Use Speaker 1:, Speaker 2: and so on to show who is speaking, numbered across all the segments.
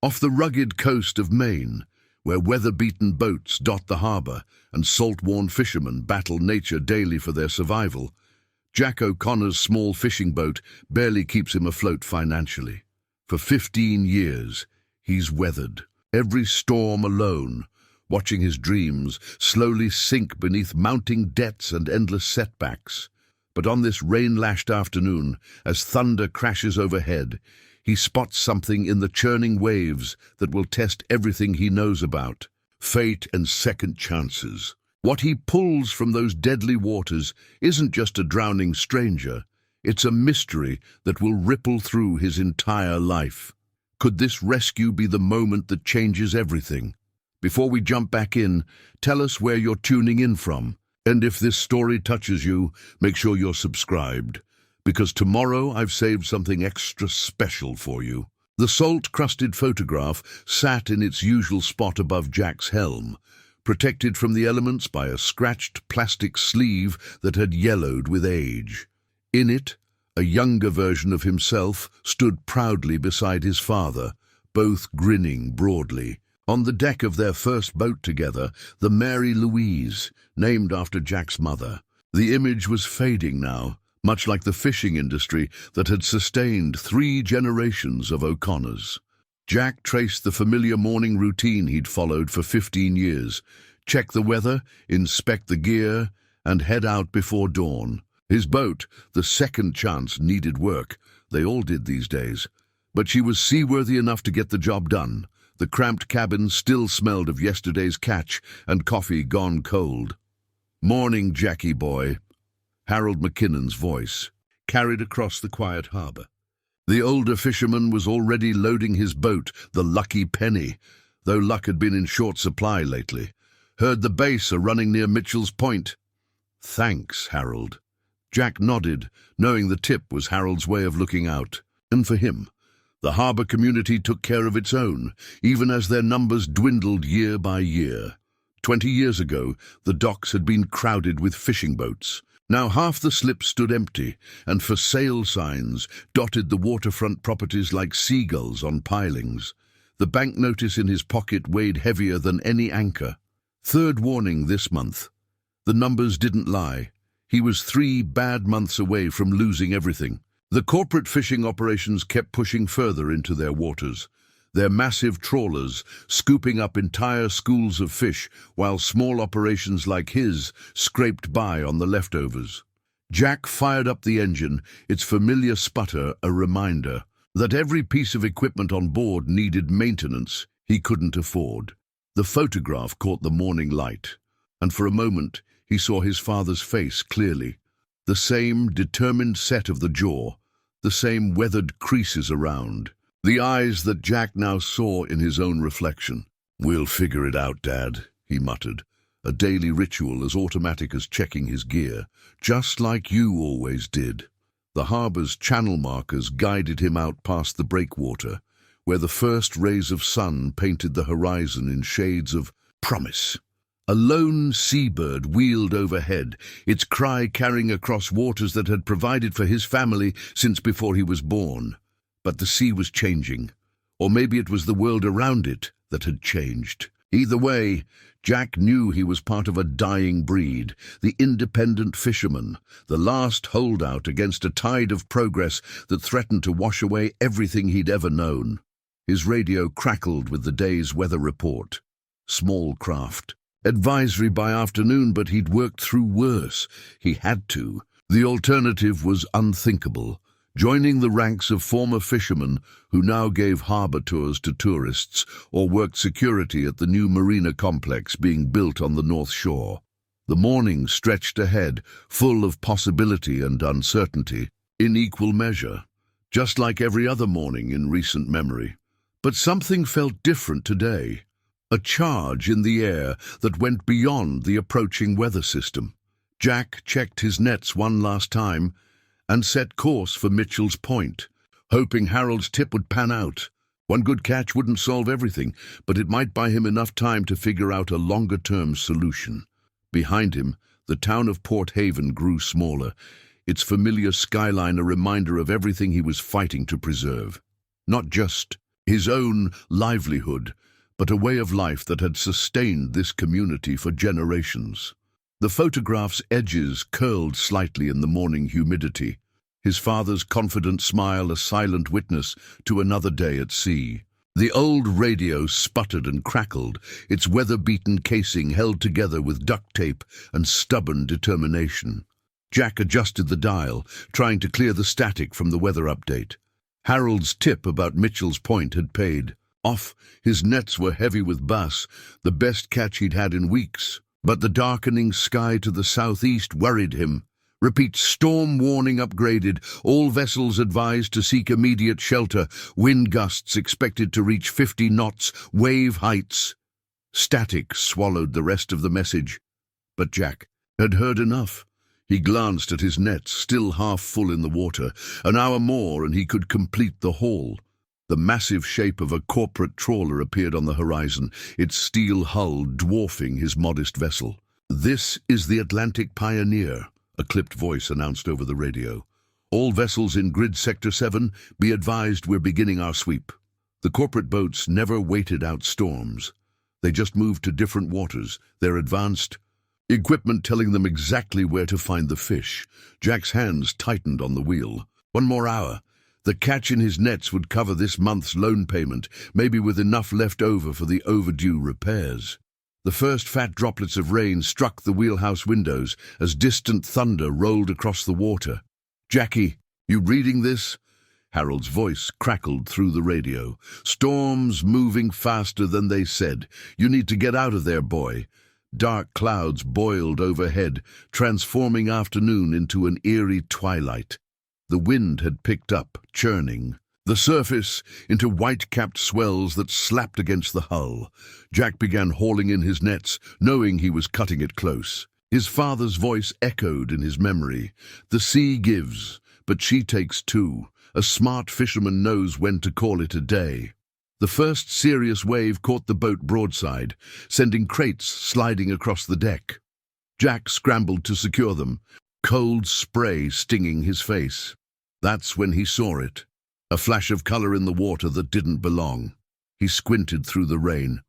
Speaker 1: Off the rugged coast of Maine, where weather-beaten boats dot the harbor and salt-worn fishermen battle nature daily for their survival, Jack O'Connor's small fishing boat barely keeps him afloat financially. For 15 years, he's weathered every storm alone, watching his dreams slowly sink beneath mounting debts and endless setbacks. But on this rain-lashed afternoon, as thunder crashes overhead, he spots something in the churning waves that will test everything he knows about fate and second chances. What he pulls from those deadly waters isn't just a drowning stranger. It's a mystery that will ripple through his entire life. Could this rescue be the moment that changes everything? Before we jump back in, tell us where you're tuning in from. And if this story touches you, make sure you're subscribed, because tomorrow I've saved something extra special for you. The salt-crusted photograph sat in its usual spot above Jack's helm, protected from the elements by a scratched plastic sleeve that had yellowed with age. In it, a younger version of himself stood proudly beside his father, both grinning broadly. On the deck of their first boat together, the Mary Louise, named after Jack's mother. The image was fading now, much like the fishing industry that had sustained 3 generations of O'Connors. Jack traced the familiar morning routine he'd followed for 15 years. Check the weather, inspect the gear, and head out before dawn. His boat, the second chance, needed work. They all did these days. But she was seaworthy enough to get the job done. The cramped cabin still smelled of yesterday's catch and coffee gone cold. "Morning, Jackie boy," Harold McKinnon's voice carried across the quiet harbor. The older fisherman was already loading his boat, the Lucky Penny, though luck had been in short supply lately. "Heard the base are running near Mitchell's Point." "Thanks, Harold." Jack nodded, knowing the tip was Harold's way of looking out. And for him, the harbor community took care of its own, even as their numbers dwindled year by year. 20 years ago, the docks had been crowded with fishing boats. Now half the slips stood empty, and for sale signs dotted the waterfront properties like seagulls on pilings. The bank notice in his pocket weighed heavier than any anchor. Third warning this month. The numbers didn't lie. He was 3 bad months away from losing everything. The corporate fishing operations kept pushing further into their waters, their massive trawlers scooping up entire schools of fish, while small operations like his scraped by on the leftovers. Jack fired up the engine, its familiar sputter a reminder that every piece of equipment on board needed maintenance he couldn't afford. The photograph caught the morning light, and for a moment he saw his father's face clearly. The same determined set of the jaw, the same weathered creases around, the eyes that Jack now saw in his own reflection. "We'll figure it out, Dad," he muttered, a daily ritual as automatic as checking his gear, "just like you always did." The harbor's channel markers guided him out past the breakwater, where the first rays of sun painted the horizon in shades of promise. A lone seabird wheeled overhead, its cry carrying across waters that had provided for his family since before he was born. But the sea was changing, or maybe it was the world around it that had changed. Either way, Jack knew he was part of a dying breed, the independent fisherman, the last holdout against a tide of progress that threatened to wash away everything he'd ever known. His radio crackled with the day's weather report. Small craft. Advisory by afternoon, but he'd worked through worse. He had to. The alternative was unthinkable. Joining the ranks of former fishermen who now gave harbor tours to tourists or worked security at the new marina complex being built on the North Shore. The morning stretched ahead, full of possibility and uncertainty, in equal measure, just like every other morning in recent memory. But something felt different today. A charge in the air that went beyond the approaching weather system. Jack checked his nets one last time and set course for Mitchell's Point, hoping Harold's tip would pan out. One good catch wouldn't solve everything, but it might buy him enough time to figure out a longer-term solution. Behind him, the town of Port Haven grew smaller, its familiar skyline a reminder of everything he was fighting to preserve. Not just his own livelihood, but a way of life that had sustained this community for generations. The photograph's edges curled slightly in the morning humidity, his father's confident smile a silent witness to another day at sea. The old radio sputtered and crackled, its weather-beaten casing held together with duct tape and stubborn determination. Jack adjusted the dial, trying to clear the static from the weather update. Harold's tip about Mitchell's Point had paid off. His nets were heavy with bass, the best catch he'd had in weeks. But the darkening sky to the southeast worried him. Repeat, storm warning upgraded. All vessels advised to seek immediate shelter. Wind gusts expected to reach 50 knots. Wave heights. Static swallowed the rest of the message. But Jack had heard enough. He glanced at his nets, still half full in the water. An hour more and he could complete the haul. The massive shape of a corporate trawler appeared on the horizon, its steel hull dwarfing his modest vessel. "This is the Atlantic Pioneer," a clipped voice announced over the radio. "All vessels in Grid Sector 7, be advised we're beginning our sweep." The corporate boats never waited out storms. They just moved to different waters, their advanced equipment telling them exactly where to find the fish. Jack's hands tightened on the wheel. One more hour. The catch in his nets would cover this month's loan payment, maybe with enough left over for the overdue repairs. The first fat droplets of rain struck the wheelhouse windows as distant thunder rolled across the water. "Jackie, you reading this?" Harold's voice crackled through the radio. "Storms moving faster than they said. You need to get out of there, boy." Dark clouds boiled overhead, transforming afternoon into an eerie twilight. The wind had picked up, churning the surface into white-capped swells that slapped against the hull. Jack began hauling in his nets, knowing he was cutting it close. His father's voice echoed in his memory. "The sea gives, but she takes too. A smart fisherman knows when to call it a day." The first serious wave caught the boat broadside, sending crates sliding across the deck. Jack scrambled to secure them, cold spray stinging his face. That's when he saw it, a flash of color in the water that didn't belong. He squinted through the rain,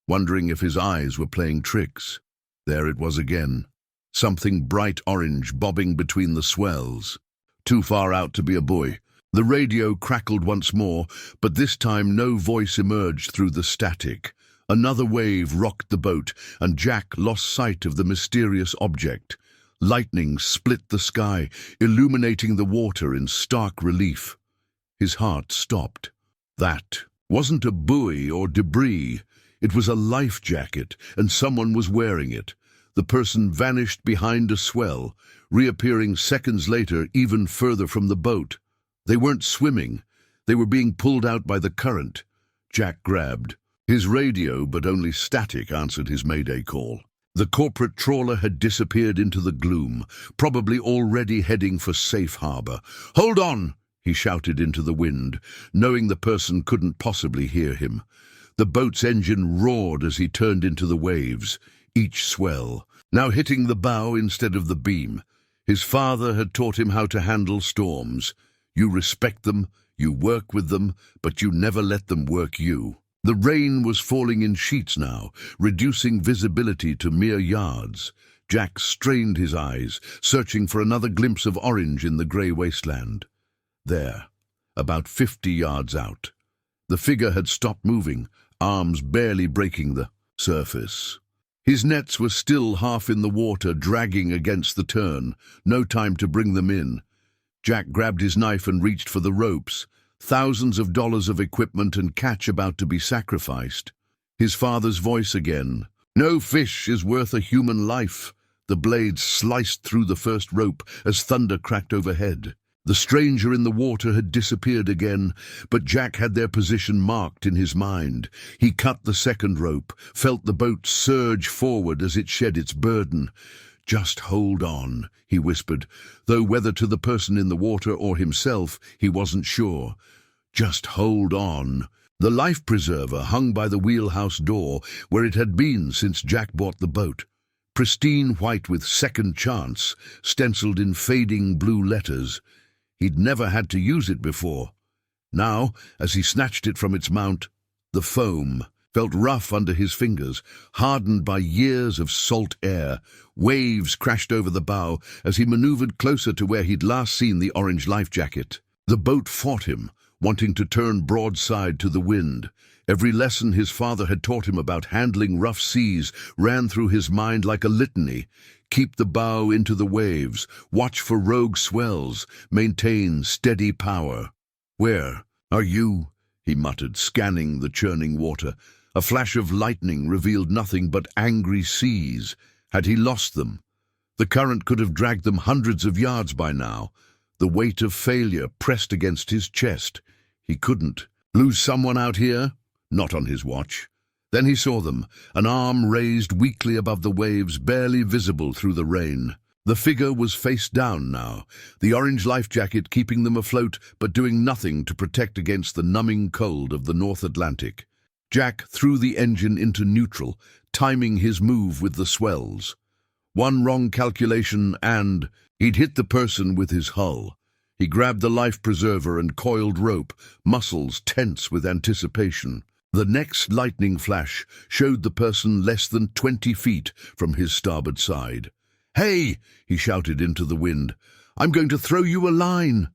Speaker 1: wondering if his eyes were playing tricks. There it was again, something bright orange bobbing between the swells. Too far out to be a buoy. The radio crackled once more, but this time no voice emerged through the static. Another wave rocked the boat, and Jack lost sight of the mysterious object. Lightning split the sky, illuminating the water in stark relief. His heart stopped. That wasn't a buoy or debris. It was a life jacket, and someone was wearing it. The person vanished behind a swell, reappearing seconds later even further from the boat. They weren't swimming. They were being pulled out by the current. Jack grabbed. His radio, but only static, answered his mayday call. The corporate trawler had disappeared into the gloom, probably already heading for safe harbor. "Hold on!" he shouted into the wind, knowing the person couldn't possibly hear him. The boat's engine roared as he turned into the waves, each swell, now hitting the bow instead of the beam. His father had taught him how to handle storms. You respect them, you work with them, but you never let them work you. The rain was falling in sheets now, reducing visibility to mere yards. Jack strained his eyes, searching for another glimpse of orange in the grey wasteland. There, about 50 yards out. The figure had stopped moving, arms barely breaking the surface. His nets were still half in the water, dragging against the turn. No time to bring them in. Jack grabbed his knife and reached for the ropes. Thousands of dollars of equipment and catch about to be sacrificed. His father's voice again. "No fish is worth a human life." The blade sliced through the first rope as thunder cracked overhead. The stranger in the water had disappeared again, but Jack had their position marked in his mind. He cut the second rope, felt the boat surge forward as it shed its burden. "Just hold on," he whispered, though whether to the person in the water or himself, he wasn't sure. "Just hold on." The life preserver hung by the wheelhouse door, where it had been since Jack bought the boat. Pristine white with "Second Chance" stenciled in fading blue letters. He'd never had to use it before. Now, as he snatched it from its mount, the foam felt rough under his fingers, hardened by years of salt air. Waves crashed over the bow as he maneuvered closer to where he'd last seen the orange life jacket. The boat fought him, wanting to turn broadside to the wind. Every lesson his father had taught him about handling rough seas ran through his mind like a litany. Keep the bow into the waves, watch for rogue swells, maintain steady power. "Where are you?" he muttered, scanning the churning water. A flash of lightning revealed nothing but angry seas. Had he lost them? The current could have dragged them hundreds of yards by now. The weight of failure pressed against his chest. He couldn't lose someone out here? Not on his watch. Then he saw them, an arm raised weakly above the waves, barely visible through the rain. The figure was face down now, the orange life jacket keeping them afloat but doing nothing to protect against the numbing cold of the North Atlantic. Jack threw the engine into neutral, timing his move with the swells. One wrong calculation and he'd hit the person with his hull. He grabbed the life preserver and coiled rope, muscles tense with anticipation. The next lightning flash showed the person less than 20 feet from his starboard side. "Hey!" he shouted into the wind. "I'm going to throw you a line!"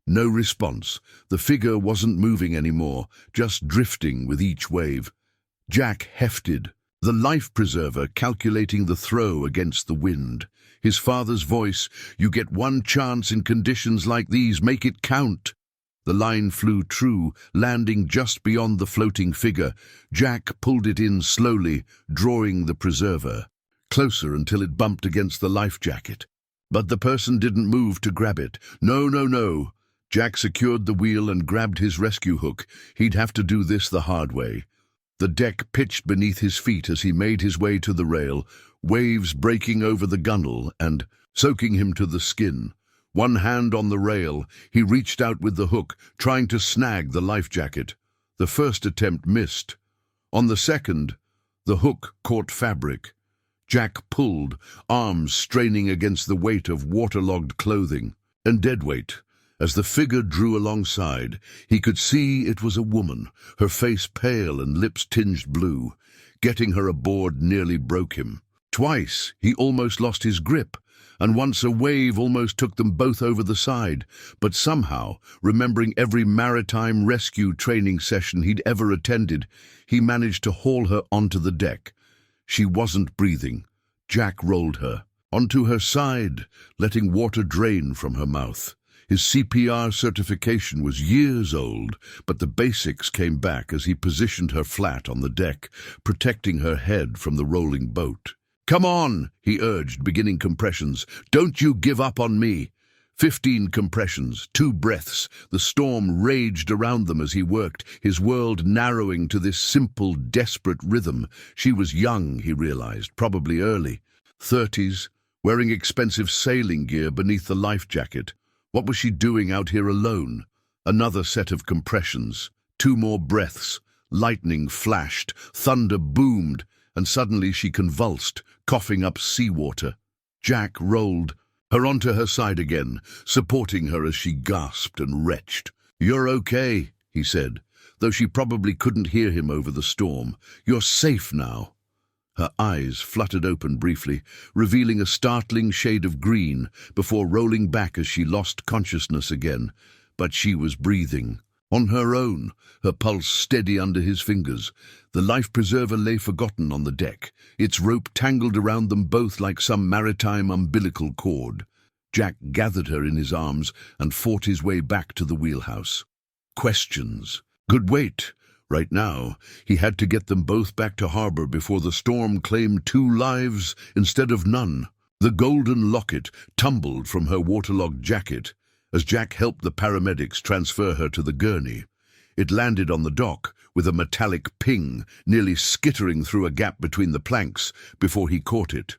Speaker 1: No response. The figure wasn't moving anymore, just drifting with each wave. Jack hefted, the life preserver calculating the throw against the wind. His father's voice, "You get one chance in conditions like these, make it count." The line flew true, landing just beyond the floating figure. Jack pulled it in slowly, drawing the preserver closer until it bumped against the life jacket. But the person didn't move to grab it. No. Jack secured the wheel and grabbed his rescue hook. He'd have to do this the hard way. The deck pitched beneath his feet as he made his way to the rail, waves breaking over the gunwale and soaking him to the skin. One hand on the rail, he reached out with the hook, trying to snag the life jacket. The first attempt missed. On the second, the hook caught fabric. Jack pulled, arms straining against the weight of waterlogged clothing and dead weight. As the figure drew alongside, he could see it was a woman, her face pale and lips tinged blue. Getting her aboard nearly broke him. Twice he almost lost his grip, and once a wave almost took them both over the side. But somehow, remembering every maritime rescue training session he'd ever attended, he managed to haul her onto the deck. She wasn't breathing. Jack rolled her onto her side, letting water drain from her mouth. His CPR certification was years old, but the basics came back as he positioned her flat on the deck, protecting her head from the rolling boat. "Come on," he urged, beginning compressions. "Don't you give up on me." 15 compressions, 2 breaths. The storm raged around them as he worked, his world narrowing to this simple, desperate rhythm. She was young, he realized, probably early 30s, wearing expensive sailing gear beneath the life jacket. What was she doing out here alone? Another set of compressions, 2 more breaths. Lightning flashed, thunder boomed, and suddenly she convulsed, coughing up seawater. Jack rolled her onto her side again, supporting her as she gasped and retched. "You're okay," he said, though she probably couldn't hear him over the storm. "You're safe now." Her eyes fluttered open briefly, revealing a startling shade of green before rolling back as she lost consciousness again. But she was breathing. On her own, her pulse steady under his fingers. The life preserver lay forgotten on the deck, its rope tangled around them both like some maritime umbilical cord. Jack gathered her in his arms and fought his way back to the wheelhouse. Questions could wait. Right now, he had to get them both back to harbor before the storm claimed 2 lives instead of none. The golden locket tumbled from her waterlogged jacket as Jack helped the paramedics transfer her to the gurney. It landed on the dock with a metallic ping, nearly skittering through a gap between the planks before he caught it.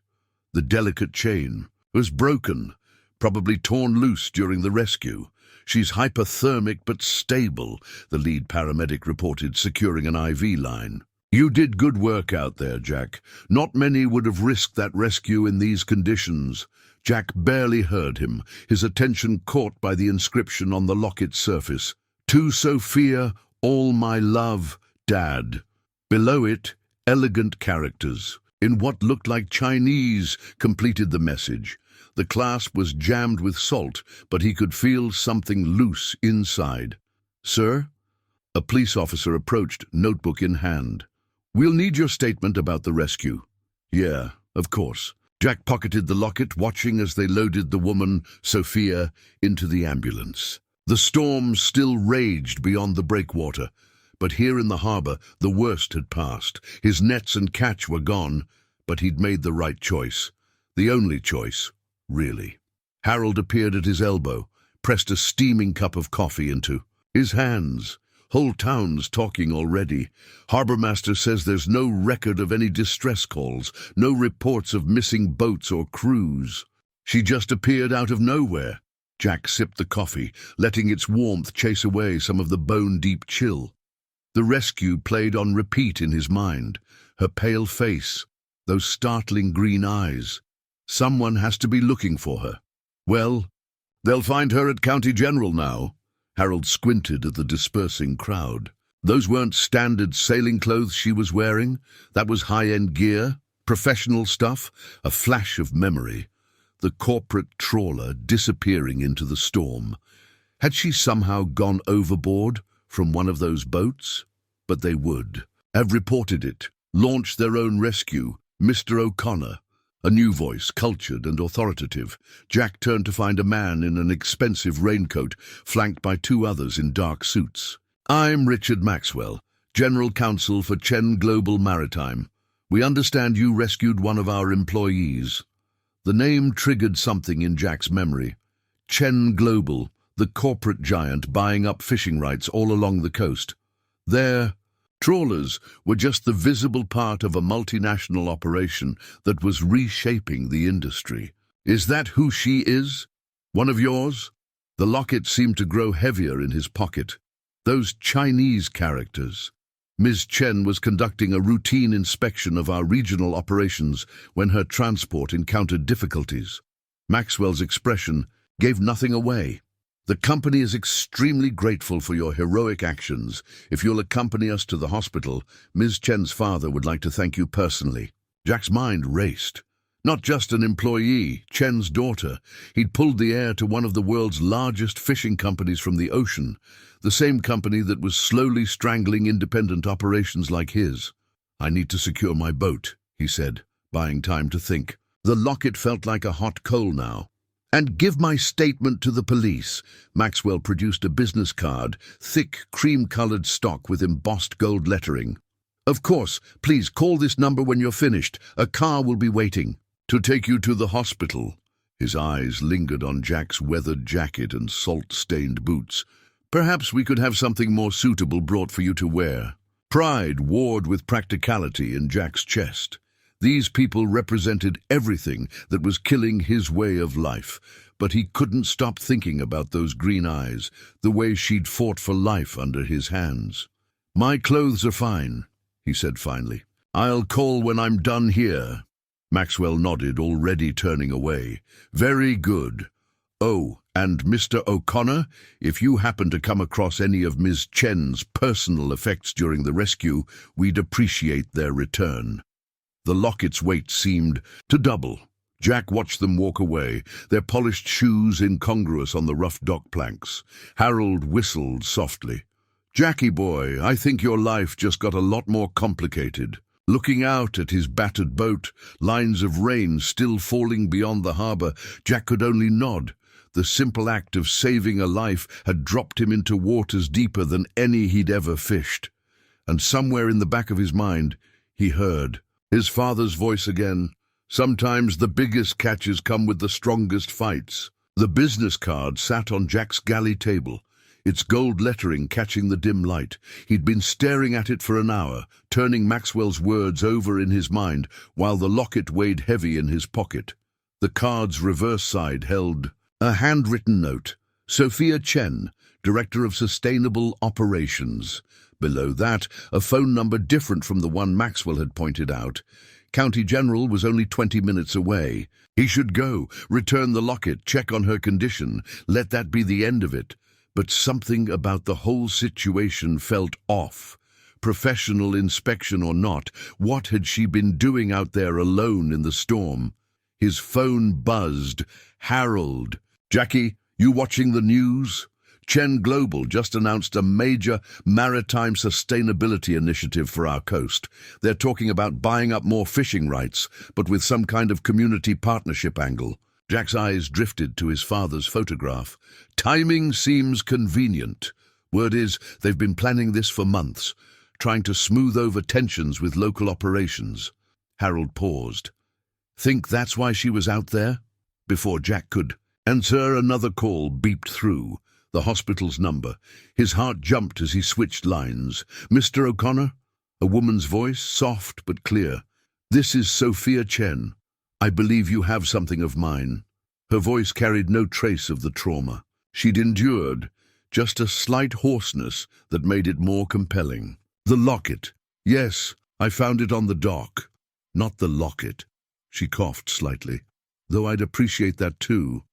Speaker 1: The delicate chain was broken, probably torn loose during the rescue. "She's hypothermic but stable," the lead paramedic reported, securing an IV line. "You did good work out there, Jack. Not many would have risked that rescue in these conditions." Jack barely heard him, his attention caught by the inscription on the locket's surface. To Sophia, all my love, Dad. Below it, elegant characters, in what looked like Chinese, completed the message. The clasp was jammed with salt, but he could feel something loose inside. Sir? A police officer approached, notebook in hand. We'll need your statement about the rescue. Yeah, of course. Jack pocketed the locket, watching as they loaded the woman, Sophia, into the ambulance. The storm still raged beyond the breakwater, but here in the harbour the worst had passed. His nets and catch were gone, but he'd made the right choice. The only choice, really. Harold appeared at his elbow, pressed a steaming cup of coffee into his hands. Whole town's talking already. Harbourmaster says there's no record of any distress calls, no reports of missing boats or crews. She just appeared out of nowhere. Jack sipped the coffee, letting its warmth chase away some of the bone-deep chill. The rescue played on repeat in his mind. Her pale face, those startling green eyes. Someone has to be looking for her. Well, they'll find her at County General now. Harold squinted at the dispersing crowd. Those weren't standard sailing clothes she was wearing. That was high-end gear, professional stuff, a flash of memory. The corporate trawler disappearing into the storm. Had she somehow gone overboard from one of those boats? But they would have reported it, launched their own rescue. Mr. O'Connor, a new voice, cultured and authoritative. Jack turned to find a man in an expensive raincoat, flanked by two others in dark suits. I'm Richard Maxwell, General Counsel for Chen Global Maritime. We understand you rescued one of our employees. The name triggered something in Jack's memory. Chen Global, the corporate giant buying up fishing rights all along the coast. Their trawlers were just the visible part of a multinational operation that was reshaping the industry. Is that who she is? One of yours? The locket seemed to grow heavier in his pocket. Those Chinese characters. Ms. Chen was conducting a routine inspection of our regional operations when her transport encountered difficulties. Maxwell's expression gave nothing away. The company is extremely grateful for your heroic actions. If you'll accompany us to the hospital, Ms. Chen's father would like to thank you personally. Jack's mind raced. Not just an employee, Chen's daughter. He'd pulled the heir to one of the world's largest fishing companies from the ocean, the same company that was slowly strangling independent operations like his. I need to secure my boat, he said, buying time to think. The locket felt like a hot coal now. And give my statement to the police. Maxwell produced a business card, thick, cream-colored stock with embossed gold lettering. Of course, please call this number when you're finished. A car will be waiting. To take you to the hospital. His eyes lingered on Jack's weathered jacket and salt-stained boots. Perhaps we could have something more suitable brought for you to wear. Pride warred with practicality in Jack's chest. These people represented everything that was killing his way of life, but he couldn't stop thinking about those green eyes, the way she'd fought for life under his hands. My clothes are fine, he said finally. I'll call when I'm done here. Maxwell nodded, already turning away. Very good. Oh, and Mr. O'Connor, if you happen to come across any of Ms. Chen's personal effects during the rescue, we'd appreciate their return. The locket's weight seemed to double. Jack watched them walk away, their polished shoes incongruous on the rough dock planks. Harold whistled softly. Jackie boy, I think your life just got a lot more complicated. Looking out at his battered boat, lines of rain still falling beyond the harbour, Jack could only nod. The simple act of saving a life had dropped him into waters deeper than any he'd ever fished. And somewhere in the back of his mind, he heard his father's voice again. Sometimes the biggest catches come with the strongest fights. The business card sat on Jack's galley table, its gold lettering catching the dim light. He'd been staring at it for an hour, turning Maxwell's words over in his mind, while the locket weighed heavy in his pocket. The card's reverse side held a handwritten note. Sophia Chen, Director of Sustainable Operations. Below that, a phone number different from the one Maxwell had pointed out. County General was only 20 minutes away. He should go, return the locket, check on her condition, let that be the end of it. But something about the whole situation felt off. Professional inspection or not, what had she been doing out there alone in the storm? His phone buzzed. Harold. "Jackie, you watching the news? Chen Global just announced a major maritime sustainability initiative for our coast. They're talking about buying up more fishing rights, but with some kind of community partnership angle." Jack's eyes drifted to his father's photograph. Timing seems convenient. Word is, they've been planning this for months, trying to smooth over tensions with local operations. Harold paused. Think that's why she was out there? Before Jack could answer, another call beeped through. The hospital's number. His heart jumped as he switched lines. "Mr. O'Connor?" A woman's voice, soft but clear. "This is Sophia Chen. I believe you have something of mine." Her voice carried no trace of the trauma she'd endured, just a slight hoarseness that made it more compelling. "The locket. Yes, I found it on the dock." "Not the locket." She coughed slightly. "Though I'd appreciate that too.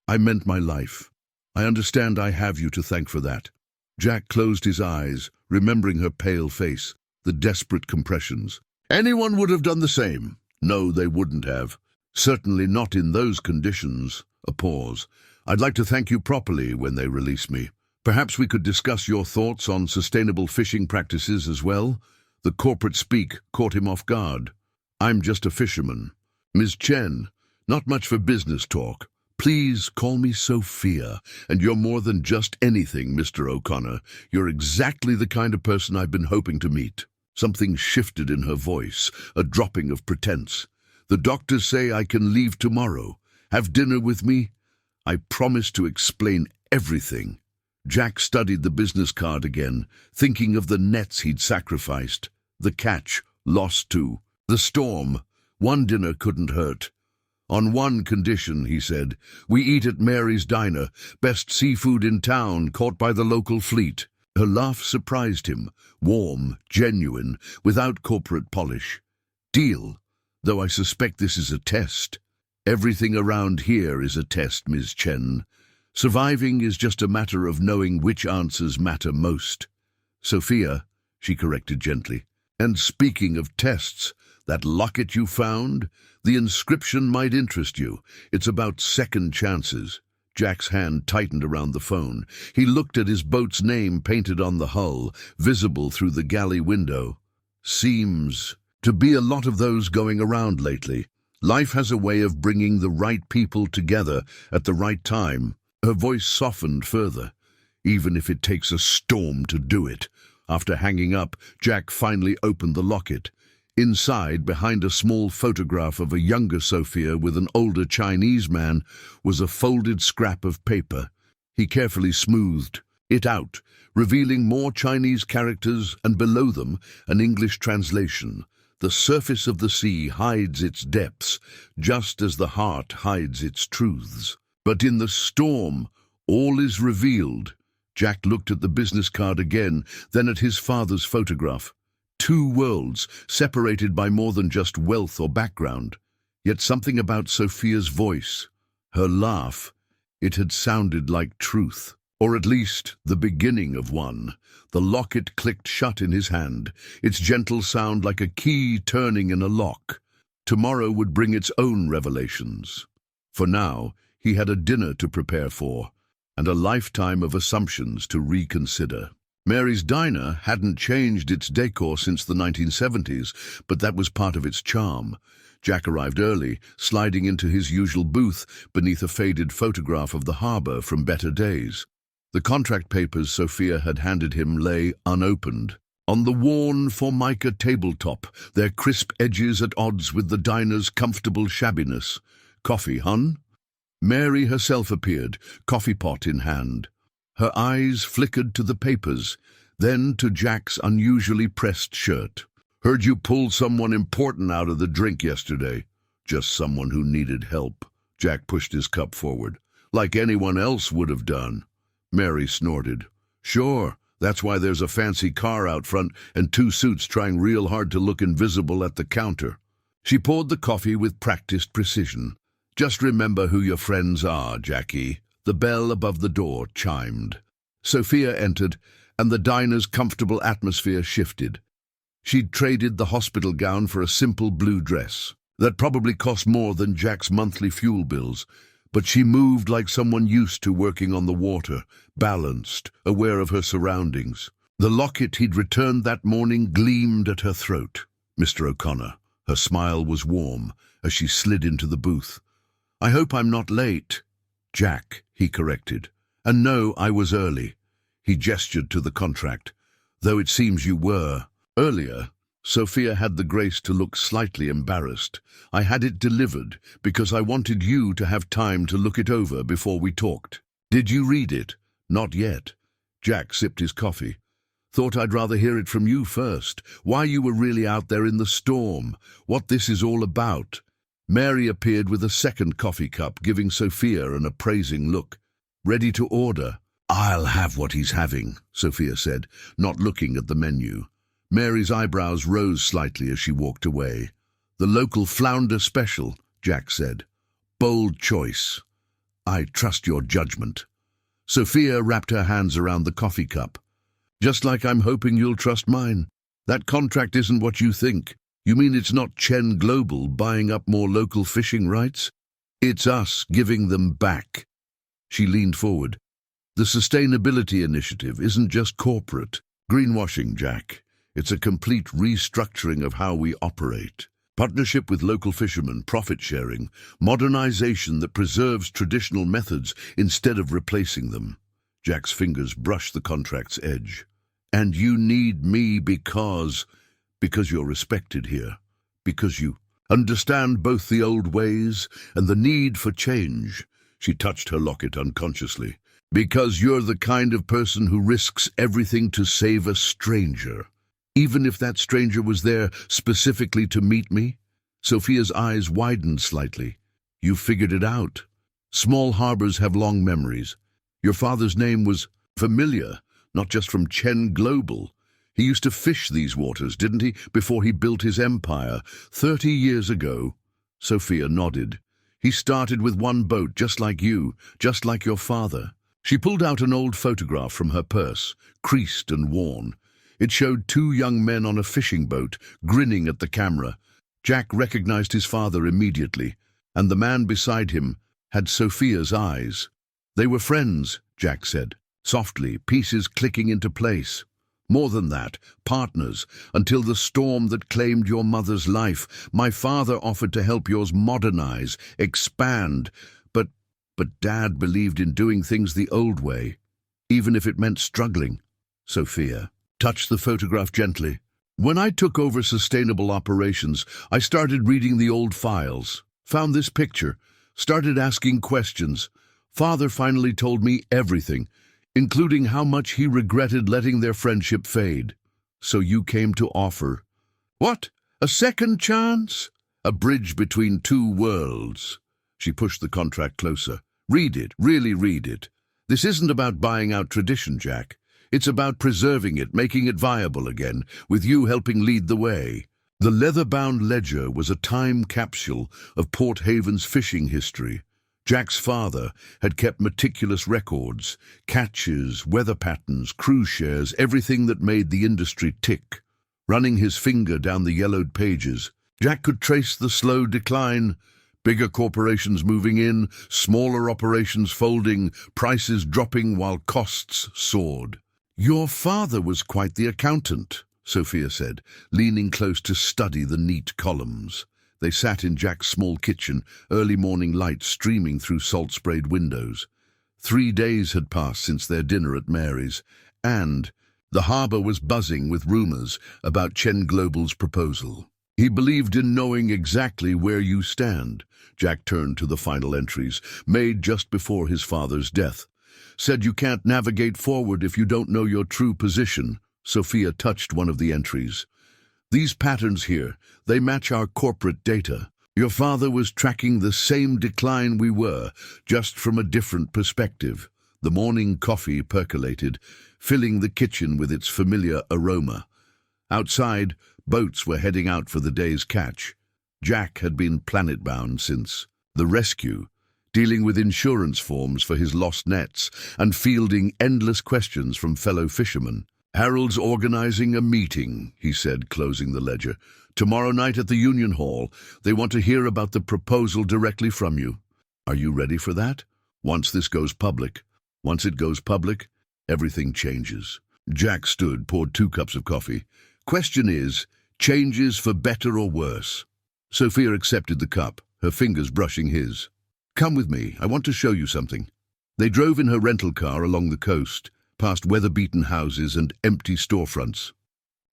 Speaker 1: I meant my life. I understand I have you to thank for that." Jack closed his eyes, remembering her pale face, the desperate compressions. "Anyone would have done the same." "No, they wouldn't have. Certainly not in those conditions." A pause. "I'd like to thank you properly when they release me. Perhaps we could discuss your thoughts on sustainable fishing practices as well." The corporate speak caught him off guard. "I'm just a fisherman." "Ms. Chen, not much for business talk. Please call me Sophia, and you're more than just anything, Mr. O'Connor. You're exactly the kind of person I've been hoping to meet." Something shifted in her voice, a dropping of pretense. "The doctors say I can leave tomorrow. Have dinner with me? I promise to explain everything." Jack studied the business card again, thinking of the nets he'd sacrificed, the catch, lost to, the storm. One dinner couldn't hurt. "On one condition," he said. "We eat at Mary's Diner, best seafood in town, caught by the local fleet." Her laugh surprised him, warm, genuine, without corporate polish. "Deal, though I suspect this is a test." "Everything around here is a test, Ms. Chen. Surviving is just a matter of knowing which answers matter most." "Sophia," she corrected gently. "And speaking of tests, that locket you found? The inscription might interest you. It's about second chances." Jack's hand tightened around the phone. He looked at his boat's name painted on the hull, visible through the galley window. "Seems to be a lot of those going around lately. Life has a way of bringing the right people together at the right time." Her voice softened further. "Even if it takes a storm to do it." After hanging up, Jack finally opened the locket. Inside, behind a small photograph of a younger Sophia with an older Chinese man, was a folded scrap of paper. He carefully smoothed it out, revealing more Chinese characters and below them an English translation. "The surface of the sea hides its depths, just as the heart hides its truths. But in the storm, all is revealed." Jack looked at the business card again, then at his father's photograph. Two worlds, separated by more than just wealth or background. Yet something about Sophia's voice, her laugh, it had sounded like truth. Or at least the beginning of one. The locket clicked shut in his hand, its gentle sound like a key turning in a lock. Tomorrow would bring its own revelations. For now, he had a dinner to prepare for, and a lifetime of assumptions to reconsider. Mary's Diner hadn't changed its decor since the 1970s, but that was part of its charm. Jack arrived early, sliding into his usual booth beneath a faded photograph of the harbour from better days. The contract papers Sophia had handed him lay unopened. On the worn Formica tabletop, their crisp edges at odds with the diner's comfortable shabbiness. "Coffee, hun?" Mary herself appeared, coffee pot in hand. Her eyes flickered to the papers, then to Jack's unusually pressed shirt. "Heard you pulled someone important out of the drink yesterday." "Just someone who needed help." Jack pushed his cup forward. "Like anyone else would have done." Mary snorted. "Sure, that's why there's a fancy car out front and two suits trying real hard to look invisible at the counter." She poured the coffee with practiced precision. "Just remember who your friends are, Jackie." The bell above the door chimed. Sophia entered, and the diner's comfortable atmosphere shifted. She'd traded the hospital gown for a simple blue dress that probably cost more than Jack's monthly fuel bills, but she moved like someone used to working on the water, balanced, aware of her surroundings. The locket he'd returned that morning gleamed at her throat. Mr. O'Connor. Her smile was warm as she slid into the booth. "I hope I'm not late." "Jack," he corrected. "And no, I was early." He gestured to the contract. "Though it seems you were." Earlier, Sophia had the grace to look slightly embarrassed. "I had it delivered because I wanted you to have time to look it over before we talked." "Did you read it?" "Not yet." Jack sipped his coffee. "Thought I'd rather hear it from you first. Why you were really out there in the storm. What this is all about." Mary appeared with a second coffee cup, giving Sophia an appraising look. "Ready to order?" "I'll have what he's having," Sophia said, not looking at the menu. Mary's eyebrows rose slightly as she walked away. "The local flounder special," Jack said. "Bold choice. I trust your judgment." Sophia wrapped her hands around the coffee cup. "Just like I'm hoping you'll trust mine. That contract isn't what you think. You mean it's not Chen Global buying up more local fishing rights? It's us giving them back." She leaned forward. "The sustainability initiative isn't just corporate greenwashing, Jack. It's a complete restructuring of how we operate. Partnership with local fishermen, profit sharing, modernization that preserves traditional methods instead of replacing them." Jack's fingers brushed the contract's edge. "And you need me because you're respected here. Because you understand both the old ways and the need for change." She touched her locket unconsciously. "Because you're the kind of person who risks everything to save a stranger. Even if that stranger was there specifically to meet me?" Sophia's eyes widened slightly. "You figured it out. Small harbors have long memories. Your father's name was familiar, not just from Chen Global. He used to fish these waters, didn't he, before he built his empire, 30 years ago?" Sophia nodded. "He started with one boat, just like you, just like your father." She pulled out an old photograph from her purse, creased and worn. It showed 2 young men on a fishing boat, grinning at the camera. Jack recognized his father immediately, and the man beside him had Sophia's eyes. "They were friends," Jack said, softly, pieces clicking into place. "More than that, partners, until the storm that claimed your mother's life. My father offered to help yours modernize, expand, but Dad believed in doing things the old way, even if it meant struggling." Sophia touched the photograph gently. "When I took over sustainable operations, I started reading the old files, found this picture, started asking questions. Father finally told me everything, including how much he regretted letting their friendship fade. So you came to offer." "What? A second chance?" "A bridge between 2 worlds." She pushed the contract closer. "Read it, really read it. This isn't about buying out tradition, Jack. It's about preserving it, making it viable again, with you helping lead the way." The leather-bound ledger was a time capsule of Port Haven's fishing history. Jack's father had kept meticulous records, catches, weather patterns, cruise shares, everything that made the industry tick. Running his finger down the yellowed pages, Jack could trace the slow decline. Bigger corporations moving in, smaller operations folding, prices dropping while costs soared. "Your father was quite the accountant," Sophia said, leaning close to study the neat columns. They sat in Jack's small kitchen, early morning light streaming through salt-sprayed windows. 3 days had passed since their dinner at Mary's, and the harbour was buzzing with rumours about Chen Global's proposal. "He believed in knowing exactly where you stand." Jack turned to the final entries, made just before his father's death. "Said you can't navigate forward if you don't know your true position." Sophia touched one of the entries. "These patterns here, they match our corporate data. Your father was tracking the same decline we were, just from a different perspective." The morning coffee percolated, filling the kitchen with its familiar aroma. Outside, boats were heading out for the day's catch. Jack had been planet-bound since the rescue. dealing with insurance forms for his lost nets and fielding endless questions from fellow fishermen. "Harold's organizing a meeting," he said, closing the ledger. "Tomorrow night at the Union Hall. They want to hear about the proposal directly from you. Are you ready for that? Once it goes public, everything changes." Jack stood, poured 2 cups of coffee. "Question is, changes for better or worse?" Sophia accepted the cup, her fingers brushing his. "Come with me, I want to show you something." They drove in her rental car along the coast, past weather-beaten houses and empty storefronts.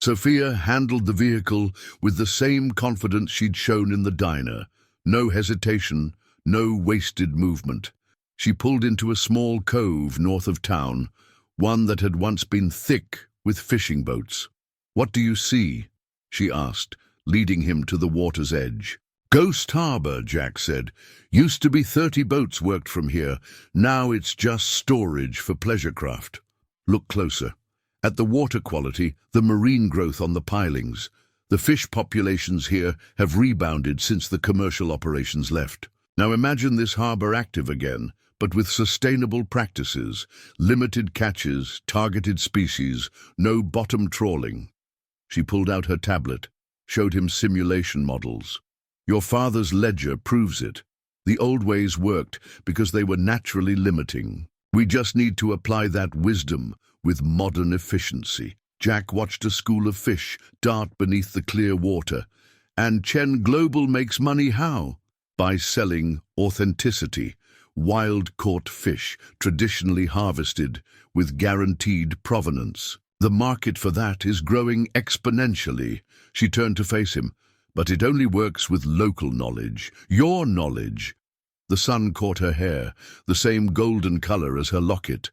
Speaker 1: Sophia handled the vehicle with the same confidence she'd shown in the diner. No hesitation, no wasted movement. She pulled into a small cove north of town, one that had once been thick with fishing boats. "What do you see?" she asked, leading him to the water's edge. "Ghost Harbor," Jack said. "Used to be 30 boats worked from here. Now it's just storage for pleasure craft." Look closer. At the water quality, the marine growth on the pilings. The fish populations here have rebounded since the commercial operations left. Now imagine this harbor active again, but with sustainable practices, limited catches, targeted species, no bottom trawling. She pulled out her tablet, showed him simulation models. "Your father's ledger proves it. The old ways worked because they were naturally limiting. We just need to apply that wisdom with modern efficiency." Jack watched a school of fish dart beneath the clear water. "And Chen Global makes money how?" "By selling authenticity. Wild-caught fish, traditionally harvested, with guaranteed provenance. The market for that is growing exponentially." She turned to face him. "But it only works with local knowledge. Your knowledge." The sun caught her hair, the same golden color as her locket.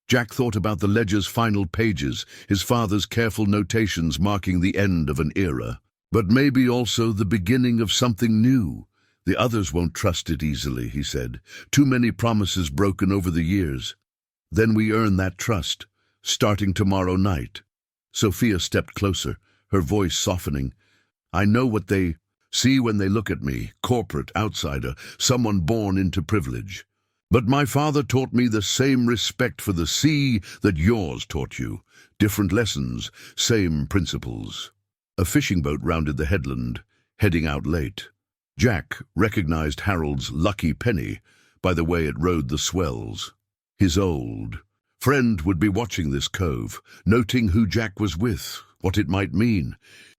Speaker 1: Jack thought about the ledger's final pages, his father's careful notations marking the end of an era. "But maybe also the beginning of something new. The others won't trust it easily," he said. "Too many promises broken over the years. Then we earn that trust, starting tomorrow night." Sophia stepped closer, her voice softening. "I know what they see when they look at me, corporate outsider, someone born into privilege. But my father taught me the same respect for the sea that yours taught you. Different lessons, same principles." A fishing boat rounded the headland, heading out late. Jack recognized Harold's lucky penny by the way it rode the swells. His old friend would be watching this cove, noting who Jack was with, what it might mean.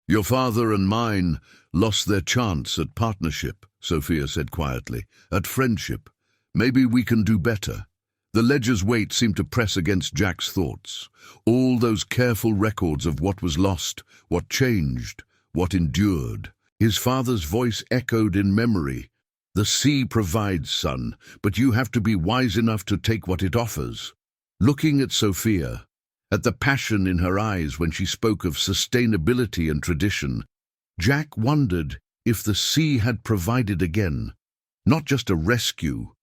Speaker 1: "Your father and mine lost their chance at partnership," Sophia said quietly, "at friendship. Maybe we can do better." The ledger's weight seemed to press against Jack's thoughts. All those careful records of what was lost, what changed, what endured. His father's voice echoed in memory. "The sea provides, son, but you have to be wise enough to take what it offers." Looking at Sophia, at the passion in her eyes when she spoke of sustainability and tradition, Jack wondered if the sea had provided again, not just a rescue,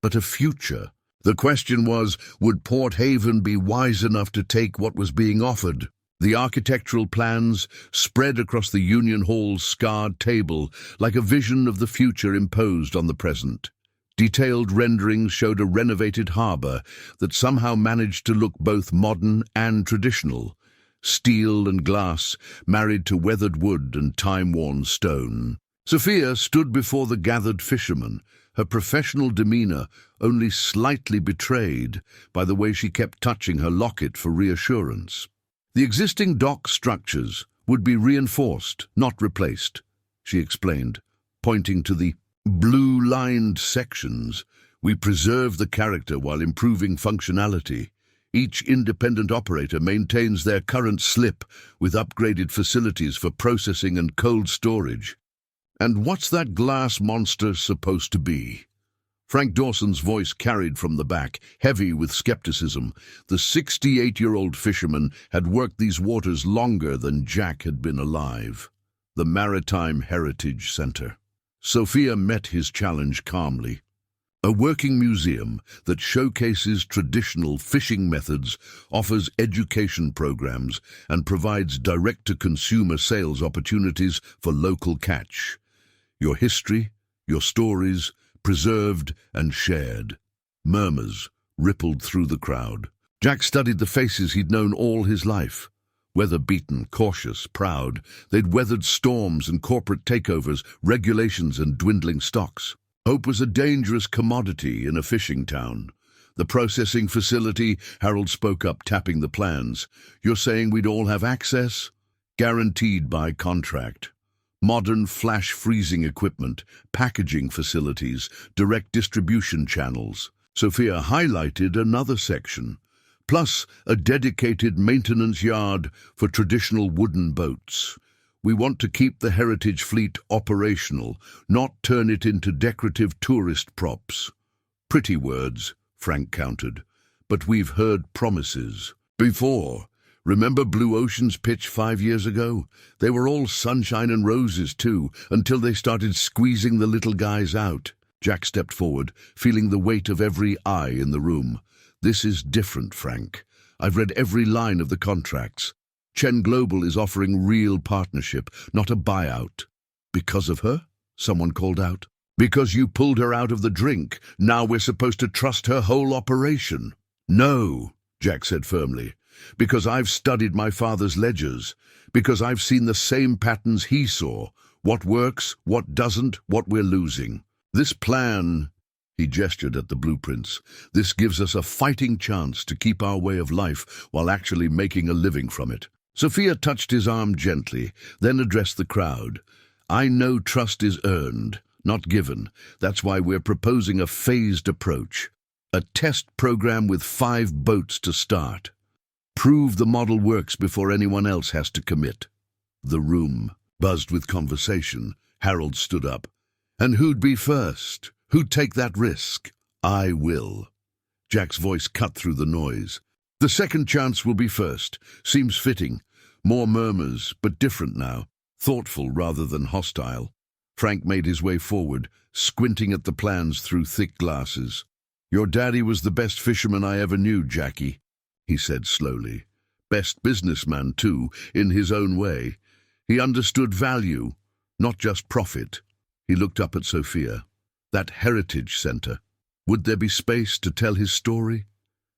Speaker 1: but a future. The question was, would Port Haven be wise enough to take what was being offered? The architectural plans spread across the Union Hall's scarred table like a vision of the future imposed on the present. Detailed renderings showed a renovated harbor that somehow managed to look both modern and traditional. Steel and glass married to weathered wood and time-worn stone. Sophia stood before the gathered fishermen, her professional demeanor only slightly betrayed by the way she kept touching her locket for reassurance. The existing dock structures would be reinforced, not replaced, she explained, pointing to the blue-lined sections. "We preserve the character while improving functionality. Each independent operator maintains their current slip with upgraded facilities for processing and cold storage." "And what's that glass monster supposed to be?" Frank Dawson's voice carried from the back, heavy with skepticism. The 68-year-old fisherman had worked these waters longer than Jack had been alive. "The Maritime Heritage Center." Sophia met his challenge calmly. "A working museum that showcases traditional fishing methods, offers education programs, and provides direct-to-consumer sales opportunities for local catch. Your history, your stories, preserved and shared. Murmurs rippled through the crowd. Jack studied the faces he'd known all his life. Weather-beaten, cautious, proud, they'd weathered storms and corporate takeovers, regulations and dwindling stocks. Hope was a dangerous commodity in a fishing town. The processing facility, Harold spoke up, tapping the plans. You're saying we'd all have access? Guaranteed by contract. Modern flash freezing equipment, packaging facilities, direct distribution channels. Sophia highlighted another section. Plus a dedicated maintenance yard for traditional wooden boats. We want to keep the heritage fleet operational, not turn it into decorative tourist props. Pretty words, Frank countered, but we've heard promises before. Remember Blue Ocean's pitch 5 years ago? They were all sunshine and roses too, until they started squeezing the little guys out. Jack stepped forward, feeling the weight of every eye in the room. This is different, Frank. I've read every line of the contracts. Chen Global is offering real partnership, not a buyout. Because of her? Someone called out. Because you pulled her out of the drink. Now we're supposed to trust her whole operation. No, Jack said firmly. Because I've studied my father's ledgers. Because I've seen the same patterns he saw. What works, what doesn't, what we're losing. This plan... He gestured at the blueprints. This gives us a fighting chance to keep our way of life while actually making a living from it. Sophia touched his arm gently, then addressed the crowd. I know trust is earned, not given. That's why we're proposing a phased approach. A test program with 5 boats to start. Prove the model works before anyone else has to commit. The room buzzed with conversation. Harold stood up. And who'd be first? Who'd take that risk? I will. Jack's voice cut through the noise. The second chance will be first. Seems fitting. More murmurs, but different now. Thoughtful rather than hostile. Frank made his way forward, squinting at the plans through thick glasses. Your daddy was the best fisherman I ever knew, Jackie, he said slowly. Best businessman, too, in his own way. He understood value, not just profit. He looked up at Sophia. That heritage center. Would there be space to tell his story?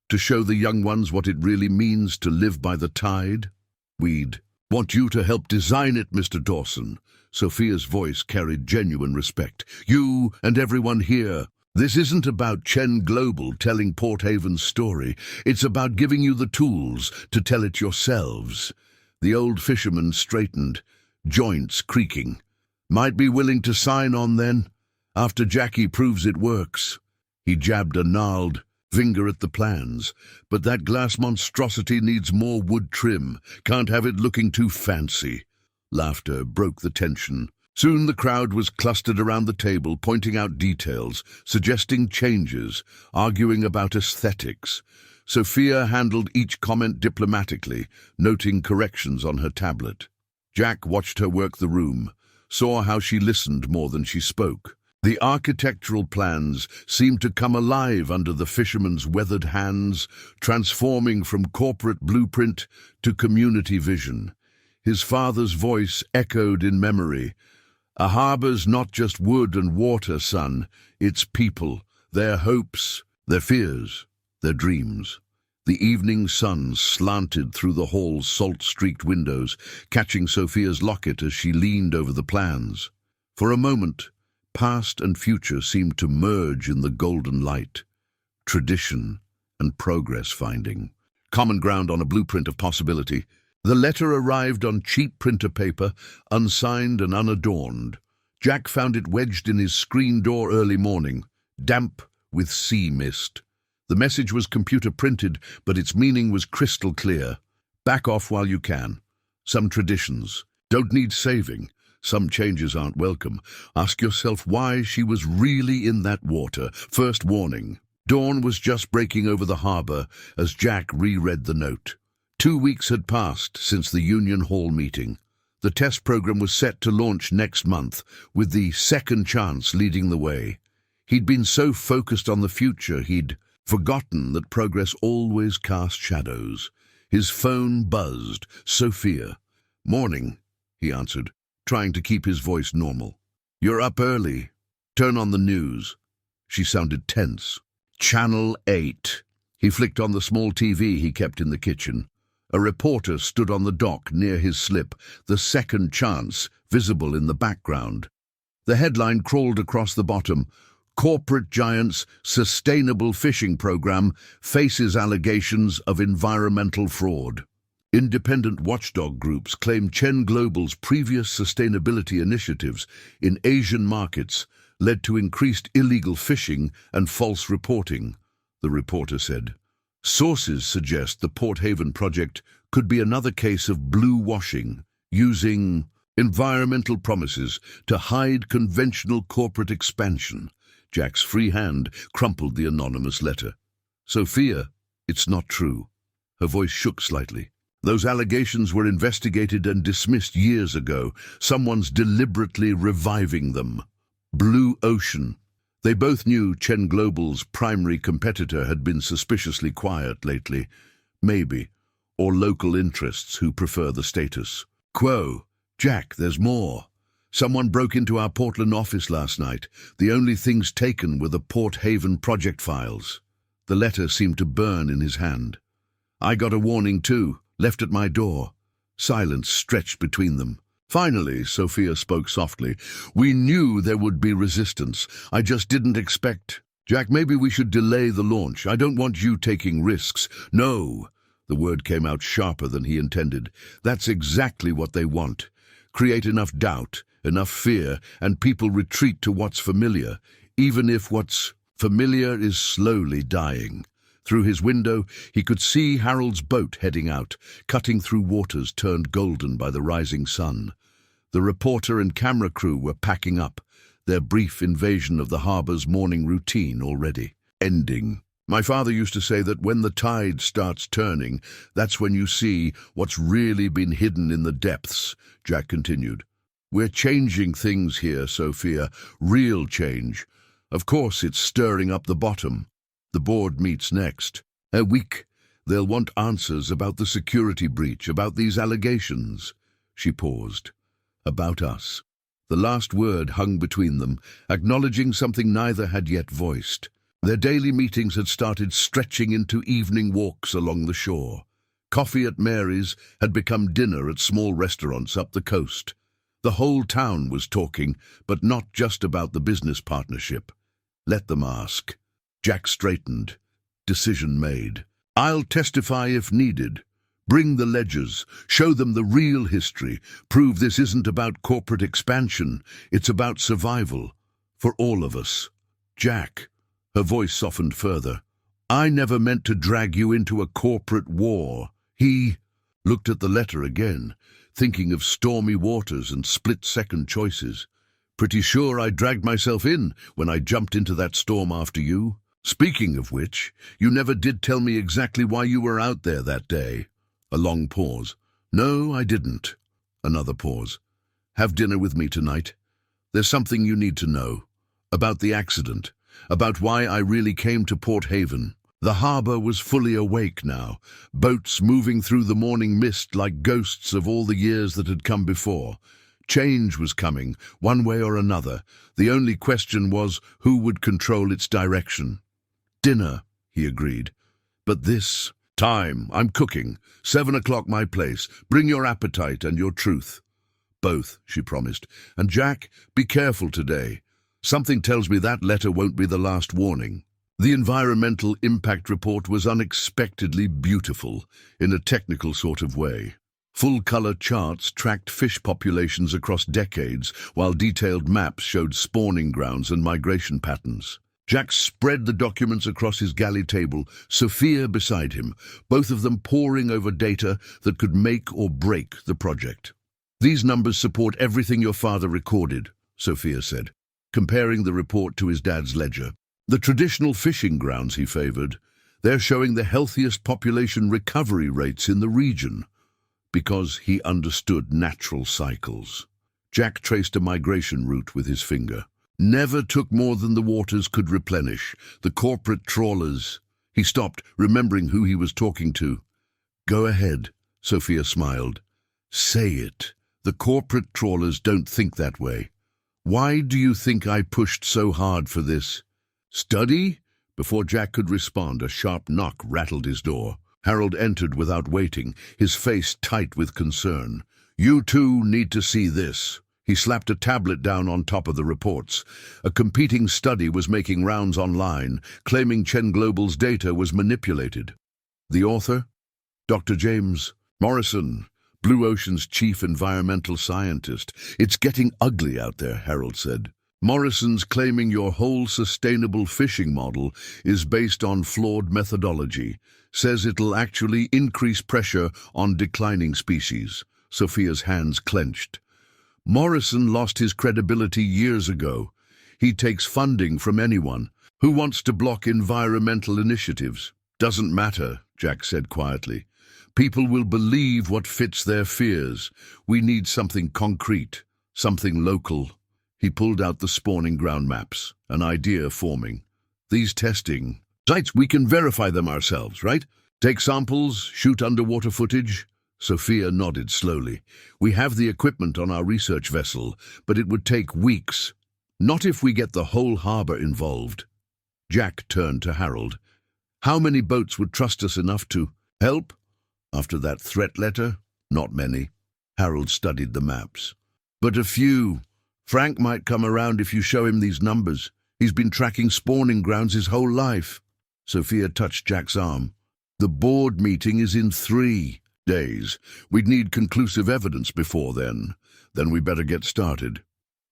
Speaker 1: To show the young ones what it really means to live by the tide? We'd want you to help design it, Mr. Dawson. Sophia's voice carried genuine respect. You and everyone here. This isn't about Chen Global telling Port Haven's story. It's about giving you the tools to tell it yourselves. The old fisherman straightened, joints creaking. Might be willing to sign on then? After Jackie proves it works. He jabbed a gnarled finger at the plans. But that glass monstrosity needs more wood trim. Can't have it looking too fancy. Laughter broke the tension. Soon the crowd was clustered around the table, pointing out details, suggesting changes, arguing about aesthetics. Sophia handled each comment diplomatically, noting corrections on her tablet. Jack watched her work the room, saw how she listened more than she spoke. The architectural plans seemed to come alive under the fisherman's weathered hands, transforming from corporate blueprint to community vision. His father's voice echoed in memory. A harbor's not just wood and water, son. It's people, their hopes, their fears, their dreams. The evening sun slanted through the hall's salt-streaked windows, catching Sophia's locket as she leaned over the plans. For a moment, past and future seemed to merge in the golden light. Tradition and progress finding. Common ground on a blueprint of possibility. The letter arrived on cheap printer paper, unsigned and unadorned. Jack found it wedged in his screen door early morning, damp with sea mist. The message was computer printed, but its meaning was crystal clear. Back off while you can. Some traditions don't need saving. Some changes aren't welcome. Ask yourself why she was really in that water. First warning. Dawn was just breaking over the harbor as Jack reread the note. 2 weeks had passed since the Union Hall meeting. The test program was set to launch next month, with the second chance leading the way. He'd been so focused on the future, he'd forgotten that progress always cast shadows. His phone buzzed. Sophia. Morning, he answered, trying to keep his voice normal. You're up early. Turn on the news. She sounded tense. Channel 8. He flicked on the small TV he kept in the kitchen. A reporter stood on the dock near his slip, the Second Chance visible in the background. The headline crawled across the bottom. Corporate giant's sustainable fishing program faces allegations of environmental fraud. Independent watchdog groups claim Chen Global's previous sustainability initiatives in Asian markets led to increased illegal fishing and false reporting, the reporter said. Sources suggest the Port Haven project could be another case of blue washing, using environmental promises to hide conventional corporate expansion. Jack's free hand crumpled the anonymous letter. Sophia, it's not true. Her voice shook slightly. Those allegations were investigated and dismissed years ago. Someone's deliberately reviving them. Blue Ocean. They both knew Chen Global's primary competitor had been suspiciously quiet lately. Maybe. Or local interests who prefer the status quo. Jack, there's more. Someone broke into our Portland office last night. The only things taken were the Port Haven project files. The letter seemed to burn in his hand. I got a warning too, left at my door. Silence stretched between them. Finally, Sophia spoke softly. We knew there would be resistance. I just didn't expect. Jack, maybe we should delay the launch. I don't want you taking risks. No. The word came out sharper than he intended. That's exactly what they want. Create enough doubt, enough fear, and people retreat to what's familiar, even if what's familiar is slowly dying. Through his window, he could see Harold's boat heading out, cutting through waters turned golden by the rising sun. The reporter and camera crew were packing up, their brief invasion of the harbor's morning routine already ending. My father used to say that when the tide starts turning, that's when you see what's really been hidden in the depths, Jack continued. We're changing things here, Sophia, real change. Of course it's stirring up the bottom. The board meets next. A week. They'll want answers about the security breach, about these allegations. She paused. About us. The last word hung between them, acknowledging something neither had yet voiced. Their daily meetings had started stretching into evening walks along the shore. Coffee at Mary's had become dinner at small restaurants up the coast. The whole town was talking, but not just about the business partnership. Let them ask. Jack straightened. Decision made. I'll testify if needed. Bring the ledgers. Show them the real history. Prove this isn't about corporate expansion. It's about survival. For all of us. Jack. Her voice softened further. I never meant to drag you into a corporate war. He looked at the letter again, thinking of stormy waters and split-second choices. Pretty sure I dragged myself in when I jumped into that storm after you. Speaking of which, you never did tell me exactly why you were out there that day. A long pause. No, I didn't. Another pause. Have dinner with me tonight. There's something you need to know. About the accident. About why I really came to Port Haven. The harbour was fully awake now, boats moving through the morning mist like ghosts of all the years that had come before. Change was coming, one way or another. The only question was who would control its direction. Dinner, he agreed. But this time, I'm cooking. 7 o'clock my place. Bring your appetite and your truth. Both, she promised. And Jack, be careful today. Something tells me that letter won't be the last warning. The environmental impact report was unexpectedly beautiful, in a technical sort of way. Full-color charts tracked fish populations across decades, while detailed maps showed spawning grounds and migration patterns. Jack spread the documents across his galley table, Sophia beside him, both of them poring over data that could make or break the project. These numbers support everything your father recorded, Sophia said, comparing the report to his dad's ledger. The traditional fishing grounds he favored, they're showing the healthiest population recovery rates in the region, because he understood natural cycles. Jack traced a migration route with his finger. Never took more than the waters could replenish. The corporate trawlers. He stopped, remembering who he was talking to. Go ahead, Sophia smiled. Say it. The corporate trawlers don't think that way. Why do you think I pushed so hard for this? Study? Before Jack could respond, a sharp knock rattled his door. Harold entered without waiting, his face tight with concern. "You two need to see this." He slapped a tablet down on top of the reports. A competing study was making rounds online, claiming Chen Global's data was manipulated. The author? Dr. James Morrison, Blue Ocean's chief environmental scientist. "It's getting ugly out there," Harold said. "Morrison's claiming your whole sustainable fishing model is based on flawed methodology. Says it'll actually increase pressure on declining species." Sophia's hands clenched. "Morrison lost his credibility years ago. He takes funding from anyone. Who wants to block environmental initiatives?" "Doesn't matter," Jack said quietly. "People will believe what fits their fears. We need something concrete, something local." He pulled out the spawning ground maps, an idea forming. "These testing sites, we can verify them ourselves, right? Take samples, shoot underwater footage?" Sophia nodded slowly. "We have the equipment on our research vessel, but it would take weeks. Not if we get the whole harbor involved." Jack turned to Harold. "How many boats would trust us enough to help? After that threat letter?" "Not many." Harold studied the maps. "But a few. Frank might come around if you show him these numbers. He's been tracking spawning grounds his whole life." Sophia touched Jack's arm. "The board meeting is in 3 days. We'd need conclusive evidence before then. Then we better get started."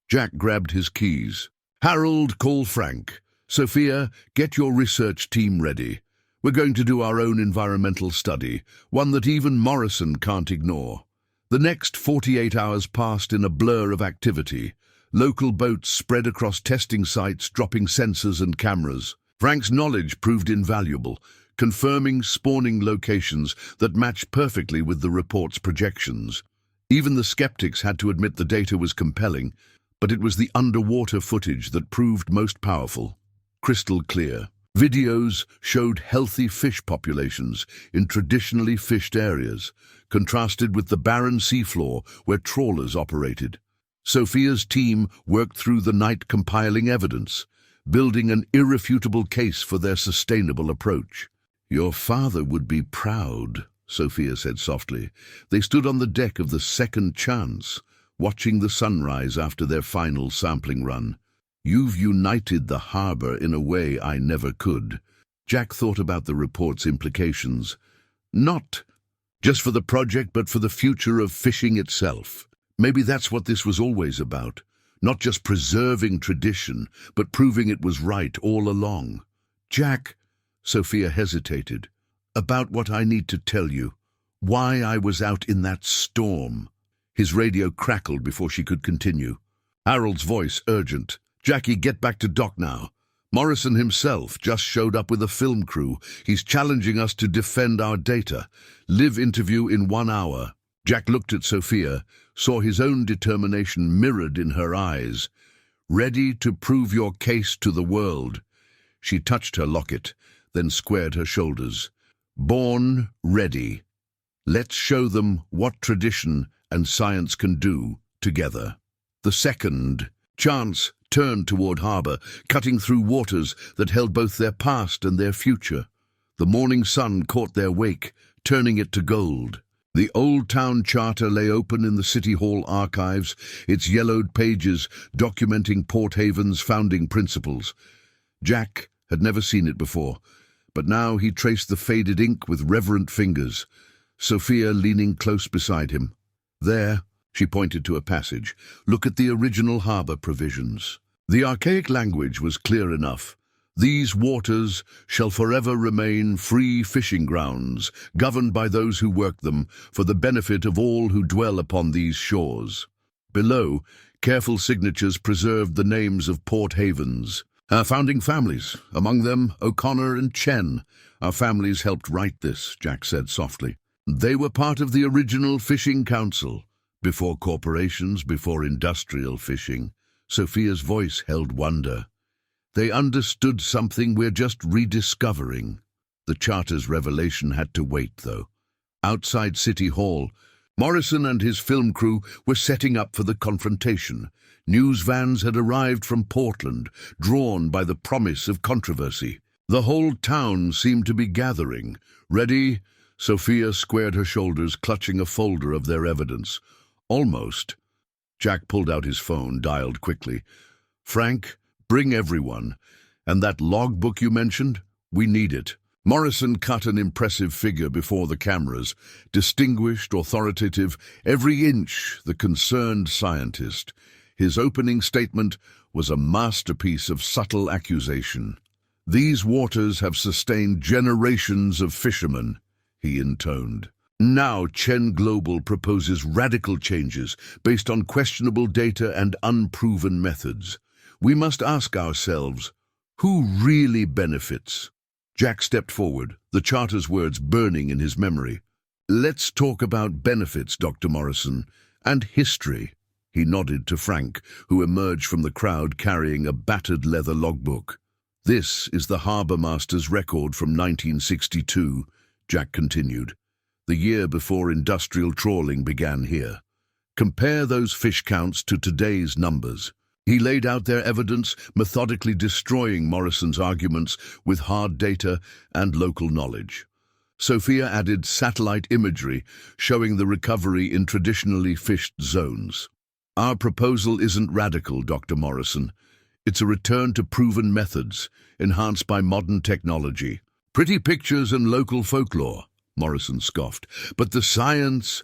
Speaker 1: Jack grabbed his keys. "Harold, call Frank. Sophia, get your research team ready. We're going to do our own environmental study, one that even Morrison can't ignore." The next 48 hours passed in a blur of activity. Local boats spread across testing sites, dropping sensors and cameras. Frank's knowledge proved invaluable, confirming spawning locations that matched perfectly with the report's projections. Even the skeptics had to admit the data was compelling, but it was the underwater footage that proved most powerful. Crystal clear. Videos showed healthy fish populations in traditionally fished areas, contrasted with the barren seafloor where trawlers operated. Sophia's team worked through the night compiling evidence, building an irrefutable case for their sustainable approach. "Your father would be proud," Sophia said softly. They stood on the deck of the Second Chance, watching the sunrise after their final sampling run. "You've united the harbor in a way I never could." Jack thought about the report's implications. Not just for the project, but for the future of fishing itself. Maybe that's what this was always about. Not just preserving tradition, but proving it was right all along. "Jack," Sophia hesitated, "about what I need to tell you. Why I was out in that storm." His radio crackled before she could continue. Harold's voice urgent. "Jackie, get back to dock now. Morrison himself just showed up with a film crew. He's challenging us to defend our data. Live interview in 1 hour." Jack looked at Sophia, saw his own determination mirrored in her eyes. "Ready to prove your case to the world." She touched her locket, then squared her shoulders. "Born ready. Let's show them what tradition and science can do together." The Second Chance turned toward harbor, cutting through waters that held both their past and their future. The morning sun caught their wake, turning it to gold. The Old Town Charter lay open in the City Hall archives, its yellowed pages documenting Port Haven's founding principles. Jack had never seen it before, but now he traced the faded ink with reverent fingers, Sophia leaning close beside him. "There," she pointed to a passage, "look at the original harbor provisions." The archaic language was clear enough. "These waters shall forever remain free fishing grounds, governed by those who work them, for the benefit of all who dwell upon these shores." Below, careful signatures preserved the names of Port Havens. Our founding families, among them O'Connor and Chen. "Our families helped write this," Jack said softly. "They were part of the original Fishing Council, before corporations, before industrial fishing." Sophia's voice held wonder. "They understood something we're just rediscovering." The Charter's revelation had to wait, though. Outside City Hall, Morrison and his film crew were setting up for the confrontation. News vans had arrived from Portland, drawn by the promise of controversy. The whole town seemed to be gathering. Ready? Sophia squared her shoulders, clutching a folder of their evidence. Almost. Jack pulled out his phone, dialed quickly. Frank, bring everyone. And that logbook you mentioned? We need it. Morrison cut an impressive figure before the cameras. Distinguished, authoritative, every inch the concerned scientist. His opening statement was a masterpiece of subtle accusation. These waters have sustained generations of fishermen, he intoned. Now Chen Global proposes radical changes based on questionable data and unproven methods. We must ask ourselves, who really benefits? Jack stepped forward, the charter's words burning in his memory. Let's talk about benefits, Dr. Morrison, and history. He nodded to Frank, who emerged from the crowd carrying a battered leather logbook. This is the harbour master's record from 1962, Jack continued. The year before industrial trawling began here. Compare those fish counts to today's numbers. He laid out their evidence, methodically destroying Morrison's arguments with hard data and local knowledge. Sophia added satellite imagery showing the recovery in traditionally fished zones. Our proposal isn't radical, Dr. Morrison. It's a return to proven methods, enhanced by modern technology. Pretty pictures and local folklore, Morrison scoffed. But the science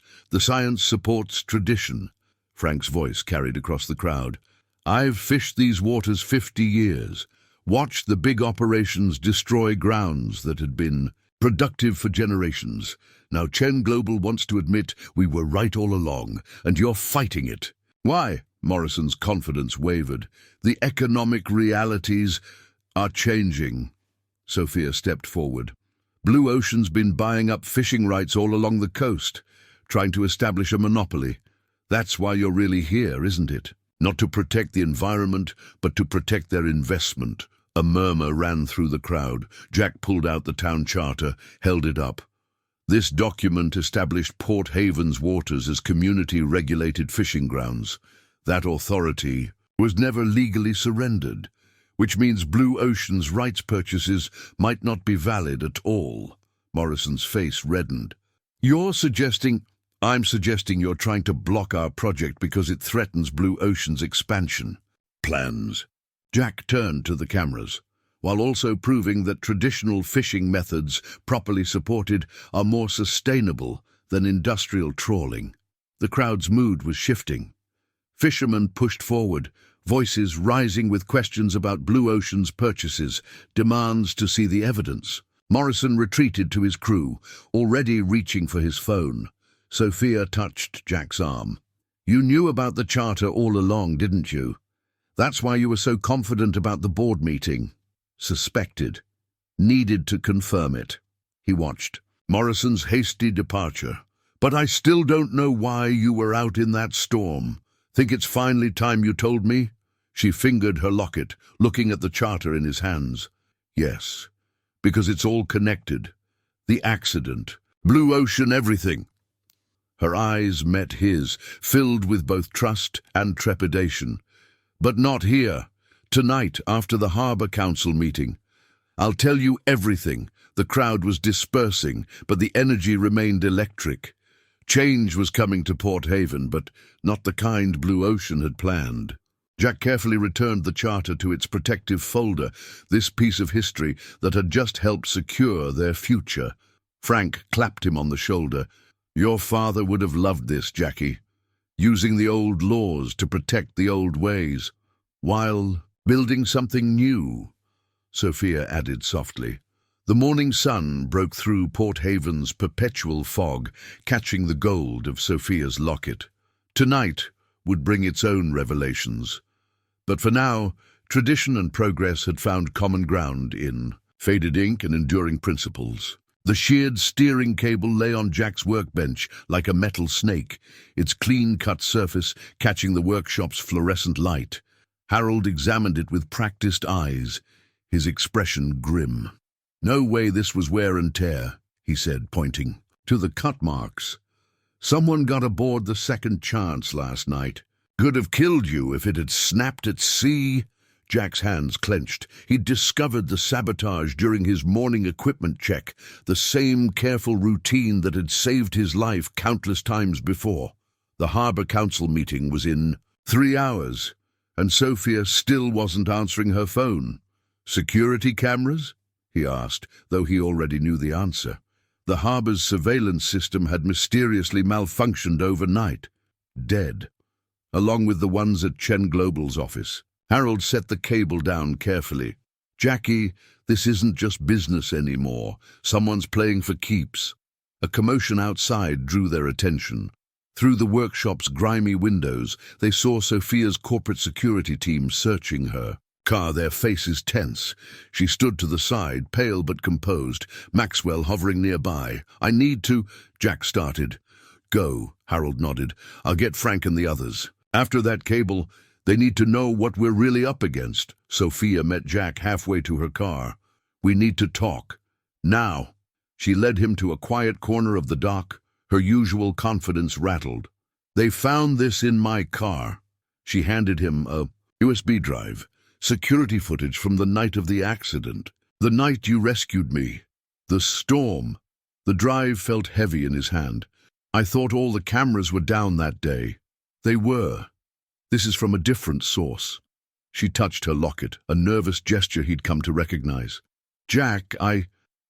Speaker 1: supports tradition. Frank's voice carried across the crowd. I've fished these waters 50 years, watched the big operations destroy grounds that had been productive for generations. Now Chen Global wants to admit we were right all along, and you're fighting it. Why? Morrison's confidence wavered. The economic realities are changing. Sophia stepped forward. Blue Ocean's been buying up fishing rights all along the coast, trying to establish a monopoly. That's why you're really here, isn't it? Not to protect the environment, but to protect their investment. A murmur ran through the crowd. Jack pulled out the town charter, held it up. This document established Port Haven's waters as community-regulated fishing grounds. That authority was never legally surrendered, which means Blue Ocean's rights purchases might not be valid at all. Morrison's face reddened. I'm suggesting you're trying to block our project because it threatens Blue Ocean's expansion plans. Jack turned to the cameras, while also proving that traditional fishing methods, properly supported, are more sustainable than industrial trawling. The crowd's mood was shifting. Fishermen pushed forward, voices rising with questions about Blue Ocean's purchases, demands to see the evidence. Morrison retreated to his crew, already reaching for his phone. Sophia touched Jack's arm. You knew about the charter all along, didn't you? That's why you were so confident about the board meeting. Suspected. Needed to confirm it. He watched Morrison's hasty departure. But I still don't know why you were out in that storm. Think it's finally time you told me? She fingered her locket, looking at the charter in his hands. Yes, because it's all connected. The accident. Blue Ocean, everything. Her eyes met his, filled with both trust and trepidation. But not here. Tonight, after the Harbour Council meeting. I'll tell you everything. The crowd was dispersing, but the energy remained electric. Change was coming to Port Haven, but not the kind Blue Ocean had planned. Jack carefully returned the charter to its protective folder, this piece of history that had just helped secure their future. Frank clapped him on the shoulder. Your father would have loved this, Jackie. Using the old laws to protect the old ways, while building something new, Sophia added softly. The morning sun broke through Port Haven's perpetual fog, catching the gold of Sophia's locket. Tonight would bring its own revelations. But for now, tradition and progress had found common ground in faded ink and enduring principles. The sheared steering cable lay on Jack's workbench like a metal snake, its clean-cut surface catching the workshop's fluorescent light. Harold examined it with practiced eyes, his expression grim. No way this was wear and tear, he said, pointing to the cut marks. Someone got aboard the Second Chance last night. Could have killed you if it had snapped at sea. Jack's hands clenched. He'd discovered the sabotage during his morning equipment check, the same careful routine that had saved his life countless times before. The Harbour Council meeting was in 3 hours, and Sophia still wasn't answering her phone. Security cameras? He asked, though he already knew the answer. The harbour's surveillance system had mysteriously malfunctioned overnight. Dead, along with the ones at Chen Global's office. Harold set the cable down carefully. Jackie, this isn't just business anymore. Someone's playing for keeps. A commotion outside drew their attention. Through the workshop's grimy windows, they saw Sophia's corporate security team searching her. Their faces tense. She stood to the side, pale but composed, Maxwell hovering nearby. "I need to—" Jack started. "Go," Harold nodded. "I'll get Frank and the others. After that cable, they need to know what we're really up against." Sophia met Jack halfway to her car. "We need to talk. Now." She led him to a quiet corner of the dock. Her usual confidence rattled. "They found this in my car." She handed him a USB drive. "Security footage from the night of the accident. The night you rescued me. The storm." The drive felt heavy in his hand. "I thought all the cameras were down that day." "They were. This is from a different source." She touched her locket, a nervous gesture he'd come to recognize. "Jack,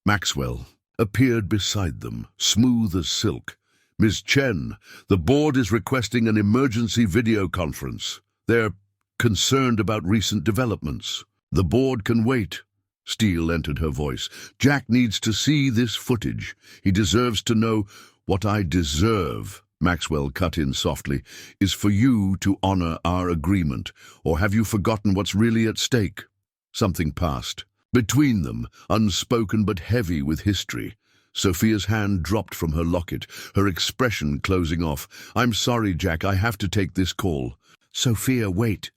Speaker 1: Maxwell appeared beside them, smooth as silk. "Ms. Chen, the board is requesting an emergency video conference. They're concerned about recent developments." "The board can wait." Steel entered her voice. "Jack needs to see this footage. He deserves to know." "What I deserve," Maxwell cut in softly, "is for you to honor our agreement. Or have you forgotten what's really at stake?" Something passed between them, unspoken but heavy with history. Sophia's hand dropped from her locket, her expression closing off. "I'm sorry, Jack, I have to take this call." "Sophia, wait."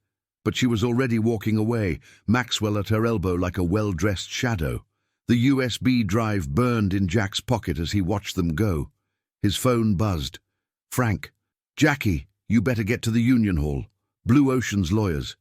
Speaker 1: But she was already walking away, Maxwell at her elbow like a well-dressed shadow. The USB drive burned in Jack's pocket as he watched them go. His phone buzzed. "Frank." "Jackie, you better get to the Union Hall. Blue Ocean's lawyers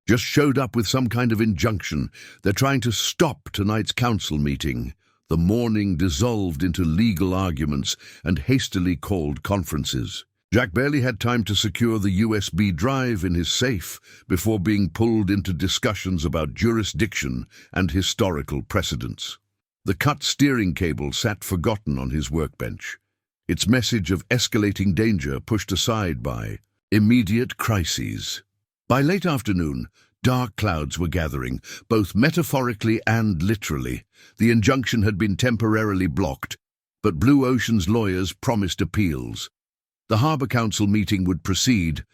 Speaker 1: just showed up with some kind of injunction. They're trying to stop tonight's council meeting." The morning dissolved into legal arguments and hastily called conferences. Jack barely had time to secure the USB drive in his safe before being pulled into discussions about jurisdiction and historical precedents. The cut steering cable sat forgotten on his workbench, its message of escalating danger pushed aside by immediate crises. By late afternoon, dark clouds were gathering, both metaphorically and literally. The injunction had been temporarily blocked, but Blue Ocean's lawyers promised appeals. The Harbour Council meeting would proceed,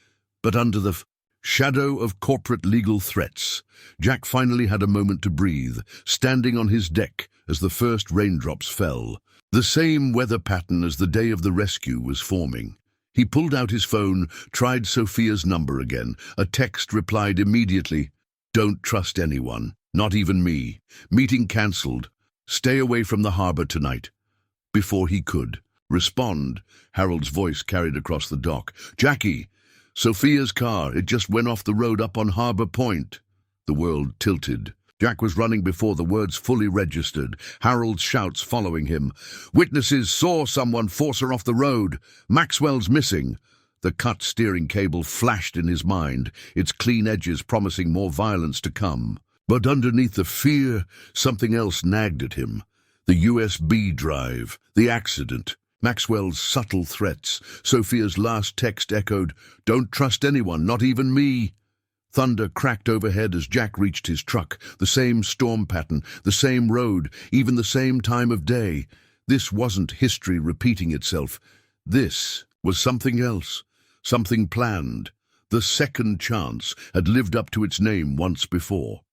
Speaker 1: but under the shadow of corporate legal threats. Jack finally had a moment to breathe, standing on his deck as the first raindrops fell. The same weather pattern as the day of the rescue was forming. He pulled out his phone, tried Sophia's number again. A text replied immediately. "Don't trust anyone, not even me. Meeting cancelled. Stay away from the harbour tonight." Before he could respond, Harold's voice carried across the dock. "Jackie, Sophia's car, it just went off the road up on Harbour Point." The world tilted. Jack was running before the words fully registered, Harold's shouts following him. "Witnesses saw someone force her off the road. Maxwell's missing." The cut steering cable flashed in his mind, its clean edges promising more violence to come. But underneath the fear, something else nagged at him. The USB drive, the accident, Maxwell's subtle threats. Sophia's last text echoed, "Don't trust anyone, not even me." Thunder cracked overhead as Jack reached his truck. The same storm pattern, the same road, even the same time of day. This wasn't history repeating itself. This was something else, something planned. The second chance had lived up to its name once before.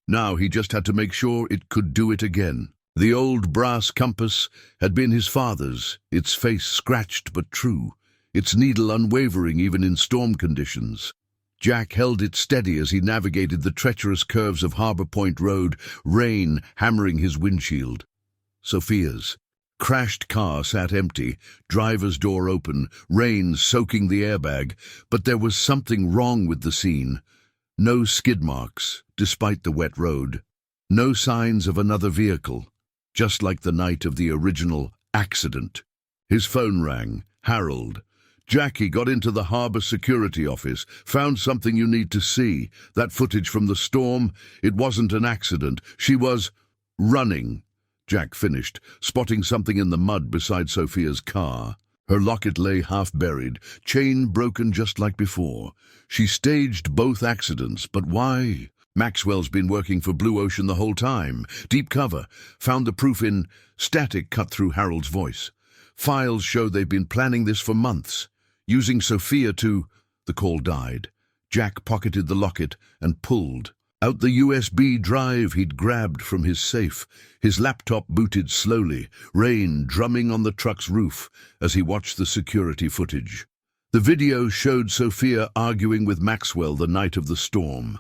Speaker 1: Now he just had to make sure it could do it again. The old brass compass had been his father's, its face scratched but true, its needle unwavering even in storm conditions. Jack held it steady as he navigated the treacherous curves of Harbour Point Road, rain hammering his windshield. Sophia's. Crashed car sat empty, driver's door open, rain soaking the airbag, but there was something wrong with the scene. No skid marks, despite the wet road. No signs of another vehicle, just like the night of the original accident. His phone rang. Harold. Jackie got into the harbour security office, found something you need to see. That footage from the storm, it wasn't an accident. She was running. Jack finished, spotting something in the mud beside Sophia's car. Her locket lay half-buried, chain broken just like before. She staged both accidents, but why? Maxwell's been working for Blue Ocean the whole time. Deep cover. Found the proof in static cut through Harold's voice. Files show they've been planning this for months. Using Sophia to... The call died. Jack pocketed the locket and pulled out the USB drive he'd grabbed from his safe. His laptop booted slowly, rain drumming on the truck's roof as he watched the security footage. The video showed Sophia arguing with Maxwell the night of the storm.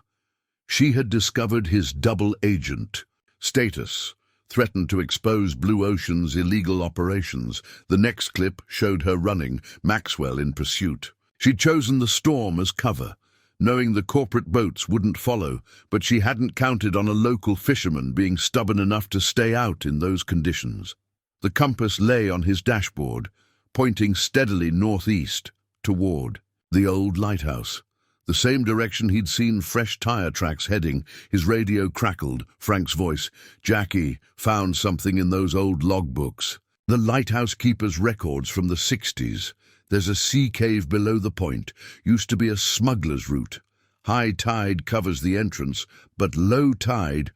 Speaker 1: She had discovered his double agent status, threatened to expose Blue Ocean's illegal operations. The next clip showed her running, Maxwell in pursuit. She'd chosen the storm as cover, knowing the corporate boats wouldn't follow, but she hadn't counted on a local fisherman being stubborn enough to stay out in those conditions. The compass lay on his dashboard, pointing steadily northeast, toward the old lighthouse. The same direction he'd seen fresh tire tracks heading. His radio crackled. Frank's voice. Jackie found something in those old logbooks. The lighthouse keeper's records from the 60s. There's a sea cave below the point. Used to be a smuggler's route. High tide covers the entrance, but low tide...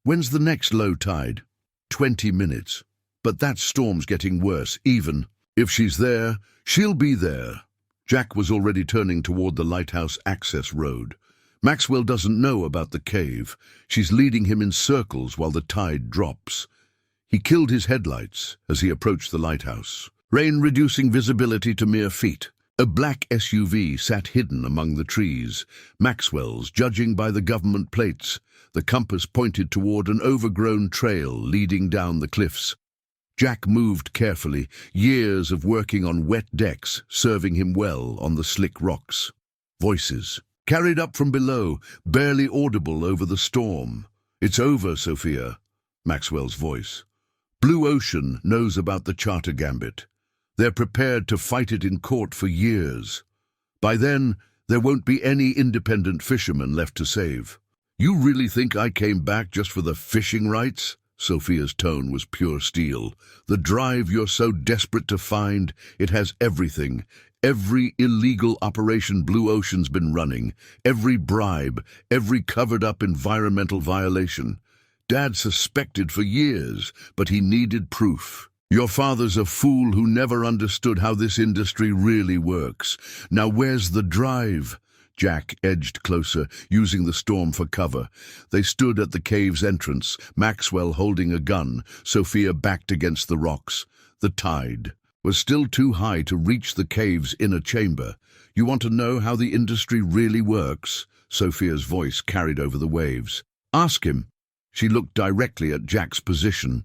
Speaker 1: When's the next low tide? 20 minutes. But that storm's getting worse, even. If she's there, she'll be there. Jack was already turning toward the lighthouse access road. Maxwell doesn't know about the cave. She's leading him in circles while the tide drops. He killed his headlights as he approached the lighthouse. Rain reducing visibility to mere feet. A black SUV sat hidden among the trees. Maxwell's, judging by the government plates. The compass pointed toward an overgrown trail leading down the cliffs. Jack moved carefully, years of working on wet decks serving him well on the slick rocks. Voices, carried up from below, barely audible over the storm. It's over, Sophia. Maxwell's voice. Blue Ocean knows about the charter gambit. They're prepared to fight it in court for years. By then, there won't be any independent fishermen left to save. You really think I came back just for the fishing rights? Sophia's tone was pure steel. The drive you're so desperate to find, it has everything. Every illegal operation Blue Ocean's been running, every bribe, every covered-up environmental violation. Dad suspected for years, but he needed proof. Your father's a fool who never understood how this industry really works. Now where's the drive? Jack edged closer, using the storm for cover. They stood at the cave's entrance, Maxwell holding a gun, Sophia backed against the rocks. The tide was still too high to reach the cave's inner chamber. You want to know how the industry really works? Sophia's voice carried over the waves. Ask him. She looked directly at Jack's position.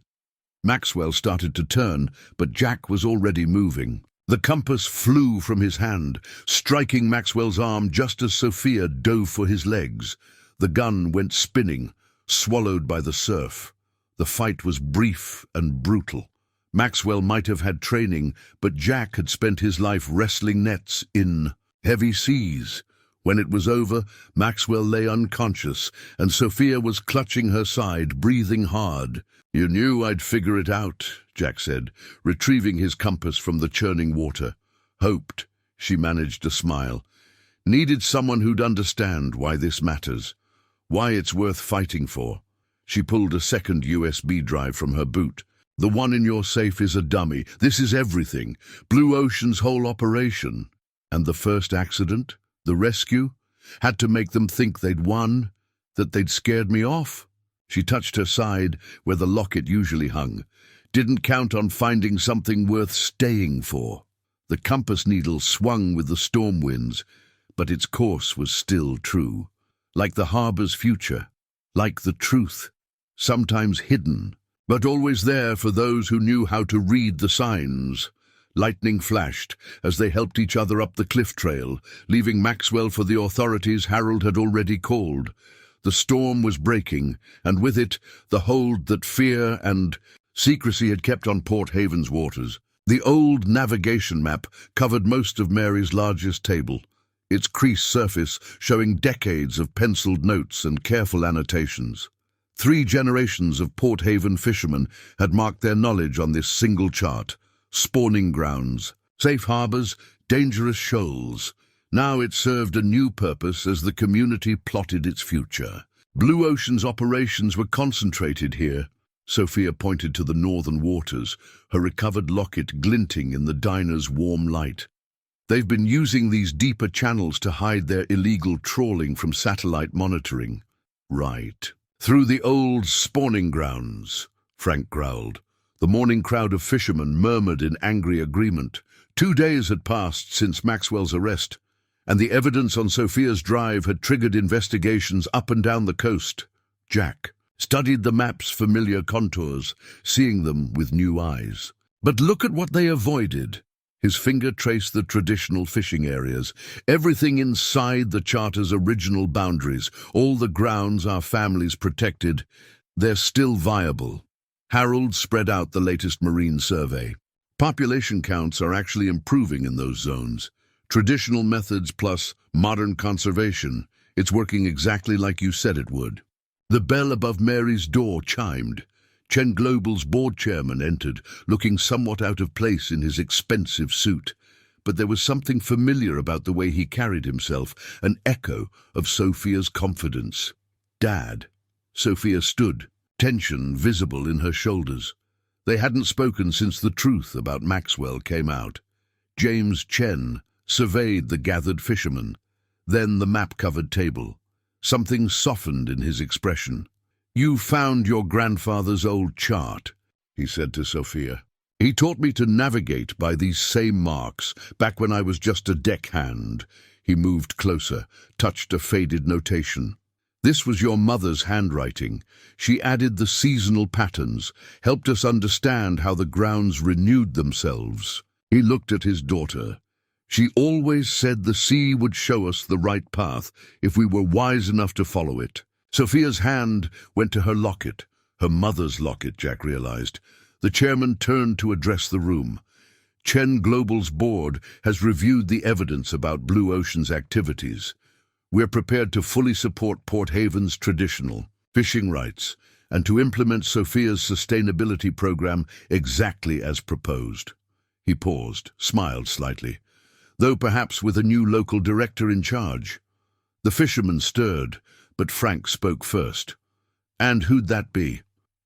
Speaker 1: Maxwell started to turn, but Jack was already moving. The compass flew from his hand, striking Maxwell's arm just as Sophia dove for his legs. The gun went spinning, swallowed by the surf. The fight was brief and brutal. Maxwell might have had training, but Jack had spent his life wrestling nets in heavy seas. When it was over, Maxwell lay unconscious, and Sophia was clutching her side, breathing hard. You knew I'd figure it out, Jack said, retrieving his compass from the churning water. Hoped, she managed to smile. Needed someone who'd understand why this matters, why it's worth fighting for. She pulled a second USB drive from her boot. The one in your safe is a dummy. This is everything. Blue Ocean's whole operation. And the first accident, the rescue, had to make them think they'd won, that they'd scared me off. She touched her side, where the locket usually hung. Didn't count on finding something worth staying for. The compass needle swung with the storm winds, but its course was still true. Like the harbor's future, like the truth, sometimes hidden, but always there for those who knew how to read the signs. Lightning flashed as they helped each other up the cliff trail, leaving Maxwell for the authorities Harold had already called. The storm was breaking, and with it, the hold that fear and secrecy had kept on Port Haven's waters. The old navigation map covered most of Mary's largest table, its creased surface showing decades of penciled notes and careful annotations. 3 generations of Port Haven fishermen had marked their knowledge on this single chart. Spawning grounds, safe harbors, dangerous shoals. Now it served a new purpose as the community plotted its future. Blue Ocean's operations were concentrated here. Sophia pointed to the northern waters, her recovered locket glinting in the diner's warm light. They've been using these deeper channels to hide their illegal trawling from satellite monitoring. Right. Through the old spawning grounds, Frank growled. The morning crowd of fishermen murmured in angry agreement. 2 days had passed since Maxwell's arrest, and the evidence on Sophia's drive had triggered investigations up and down the coast. Jack studied the map's familiar contours, seeing them with new eyes. But look at what they avoided. His finger traced the traditional fishing areas, everything inside the charter's original boundaries, all the grounds our families protected. They're still viable. Harold spread out the latest marine survey. Population counts are actually improving in those zones. Traditional methods plus modern conservation. It's working exactly like you said it would. The bell above Mary's door chimed. Chen Global's board chairman entered, looking somewhat out of place in his expensive suit. But there was something familiar about the way he carried himself, an echo of Sophia's confidence. Dad. Sophia stood, tension visible in her shoulders. They hadn't spoken since the truth about Maxwell came out. James Chen surveyed the gathered fishermen, then the map-covered table. Something softened in his expression. "You found your grandfather's old chart," he said to Sophia. "He taught me to navigate by these same marks, back when I was just a deckhand." He moved closer, touched a faded notation. "This was your mother's handwriting. She added the seasonal patterns, helped us understand how the grounds renewed themselves." He looked at his daughter. "She always said the sea would show us the right path if we were wise enough to follow it." Sophia's hand went to her locket, her mother's locket, Jack realized. The chairman turned to address the room. "Chen Global's board has reviewed the evidence about Blue Ocean's activities. We're prepared to fully support Port Haven's traditional fishing rights and to implement Sophia's sustainability program exactly as proposed." He paused, smiled slightly, though perhaps with a new local director in charge. The fishermen stirred, but Frank spoke first. "And who'd that be?"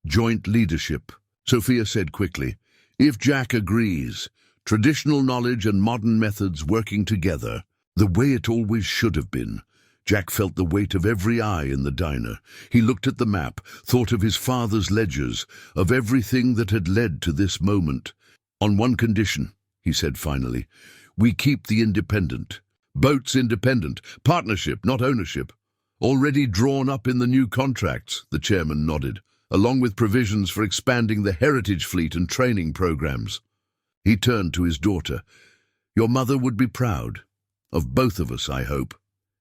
Speaker 1: "Joint leadership," Sophia said quickly. "If Jack agrees, traditional knowledge and modern methods working together, the way it always should have been." Jack felt the weight of every eye in the diner. He looked at the map, thought of his father's ledgers, of everything that had led to this moment. "On one condition," he said finally, "we keep the independent. Boats independent, partnership, not ownership." "Already drawn up in the new contracts," the chairman nodded, "along with provisions for expanding the heritage fleet and training programs." He turned to his daughter. "Your mother would be proud. Of both of us, I hope."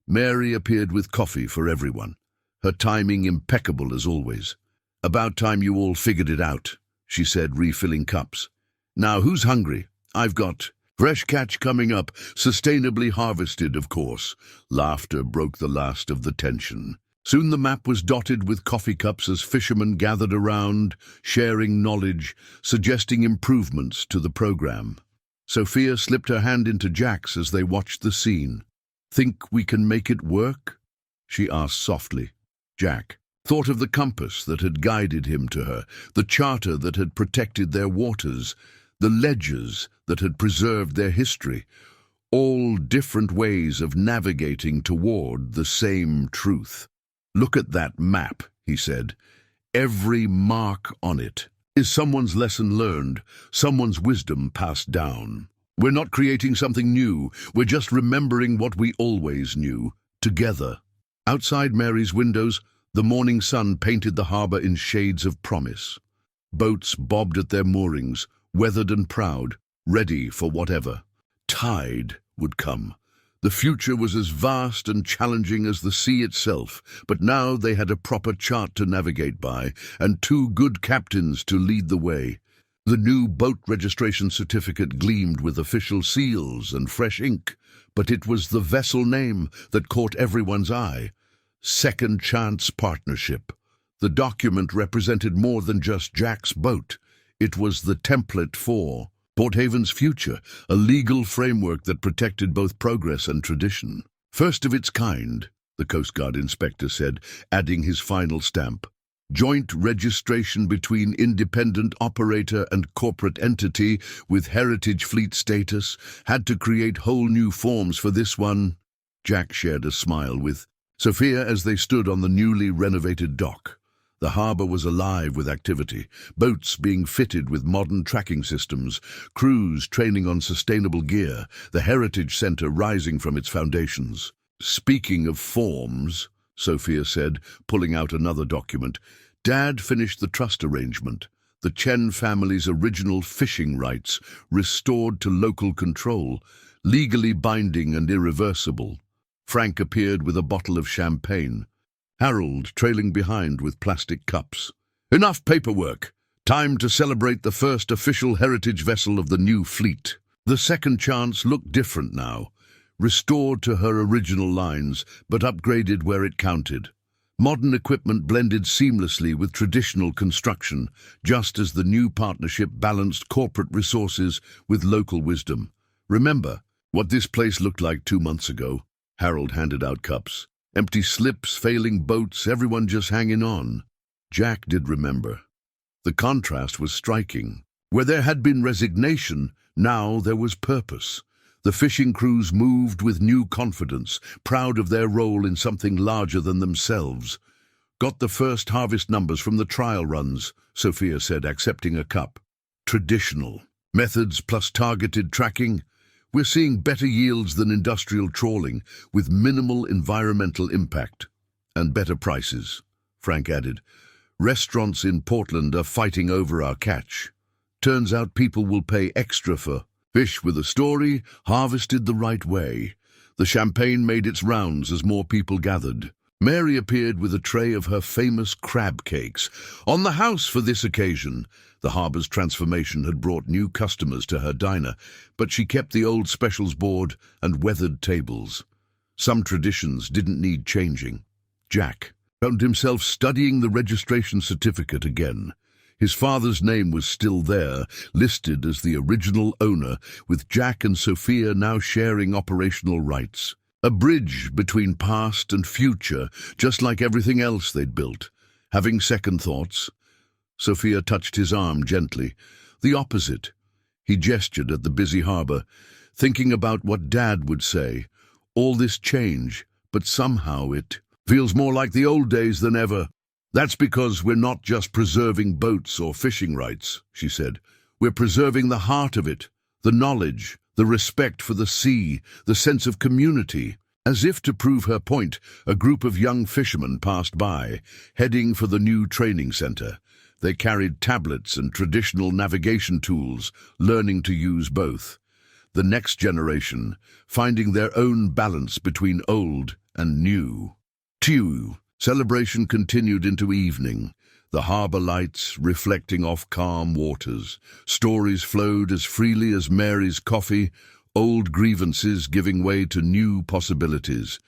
Speaker 1: Mary appeared with coffee for everyone, her timing impeccable as always. "About time you all figured it out," she said, refilling cups. "Now, who's hungry? I've got fresh catch coming up, sustainably harvested, of course." Laughter broke the last of the tension. Soon the map was dotted with coffee cups as fishermen gathered around, sharing knowledge, suggesting improvements to the program. Sophia slipped her hand into Jack's as they watched the scene. "Think we can make it work?" she asked softly. Jack thought of the compass that had guided him to her, the charter that had protected their waters, the ledgers that had preserved their history, all different ways of navigating toward the same truth. "Look at that map," he said. "Every mark on it is someone's lesson learned, someone's wisdom passed down. We're not creating something new, we're just remembering what we always knew, together." Outside Mary's windows, the morning sun painted the harbor in shades of promise. Boats bobbed at their moorings, weathered and proud, ready for whatever. Tide would come. The future was as vast and challenging as the sea itself, but now they had a proper chart to navigate by, and two good captains to lead the way. The new boat registration certificate gleamed with official seals and fresh ink, but it was the vessel name that caught everyone's eye. Second Chance Partnership. The document represented more than just Jack's boat. It was the template for Port Haven's future, a legal framework that protected both progress and tradition. First of its kind, the Coast Guard inspector said, adding his final stamp. Joint registration between independent operator and corporate entity with heritage fleet status had to create whole new forms for this one. Jack shared a smile with Sophia as they stood on the newly renovated dock. The harbour was alive with activity, boats being fitted with modern tracking systems, crews training on sustainable gear, the Heritage Centre rising from its foundations. Speaking of forms, Sophia said, pulling out another document, Dad finished the trust arrangement, the Chen family's original fishing rights, restored to local control, legally binding and irreversible. Frank appeared with a bottle of champagne. Harold trailing behind with plastic cups. Enough paperwork. Time to celebrate the first official heritage vessel of the new fleet. The Second Chance looked different now, restored to her original lines, but upgraded where it counted. Modern equipment blended seamlessly with traditional construction, just as the new partnership balanced corporate resources with local wisdom. Remember what this place looked like 2 months ago? Harold handed out cups. Empty slips, failing boats, everyone just hanging on. Jack did remember. The contrast was striking. Where there had been resignation, now there was purpose. The fishing crews moved with new confidence, proud of their role in something larger than themselves. Got the first harvest numbers from the trial runs, Sophia said, accepting a cup. Traditional. Methods plus targeted tracking. We're seeing better yields than industrial trawling, with minimal environmental impact. And better prices, Frank added. Restaurants in Portland are fighting over our catch. Turns out people will pay extra for fish with a story, harvested the right way. The champagne made its rounds as more people gathered. Mary appeared with a tray of her famous crab cakes. On the house for this occasion. The harbour's transformation had brought new customers to her diner, but she kept the old specials board and weathered tables. Some traditions didn't need changing. Jack found himself studying the registration certificate again. His father's name was still there, listed as the original owner, with Jack and Sophia now sharing operational rights. A bridge between past and future, just like everything else they'd built. Having second thoughts, Sophia touched his arm gently. The opposite. He gestured at the busy harbour, thinking about what Dad would say. All this change, but somehow it feels more like the old days than ever. That's because we're not just preserving boats or fishing rights, she said. We're preserving the heart of it, the knowledge, the respect for the sea, the sense of community. As if to prove her point, a group of young fishermen passed by, heading for the new training centre. They carried tablets and traditional navigation tools, learning to use both. The next generation, finding their own balance between old and new. Celebration continued into evening, the harbour lights reflecting off calm waters. Stories flowed as freely as Mary's coffee, old grievances giving way to new possibilities.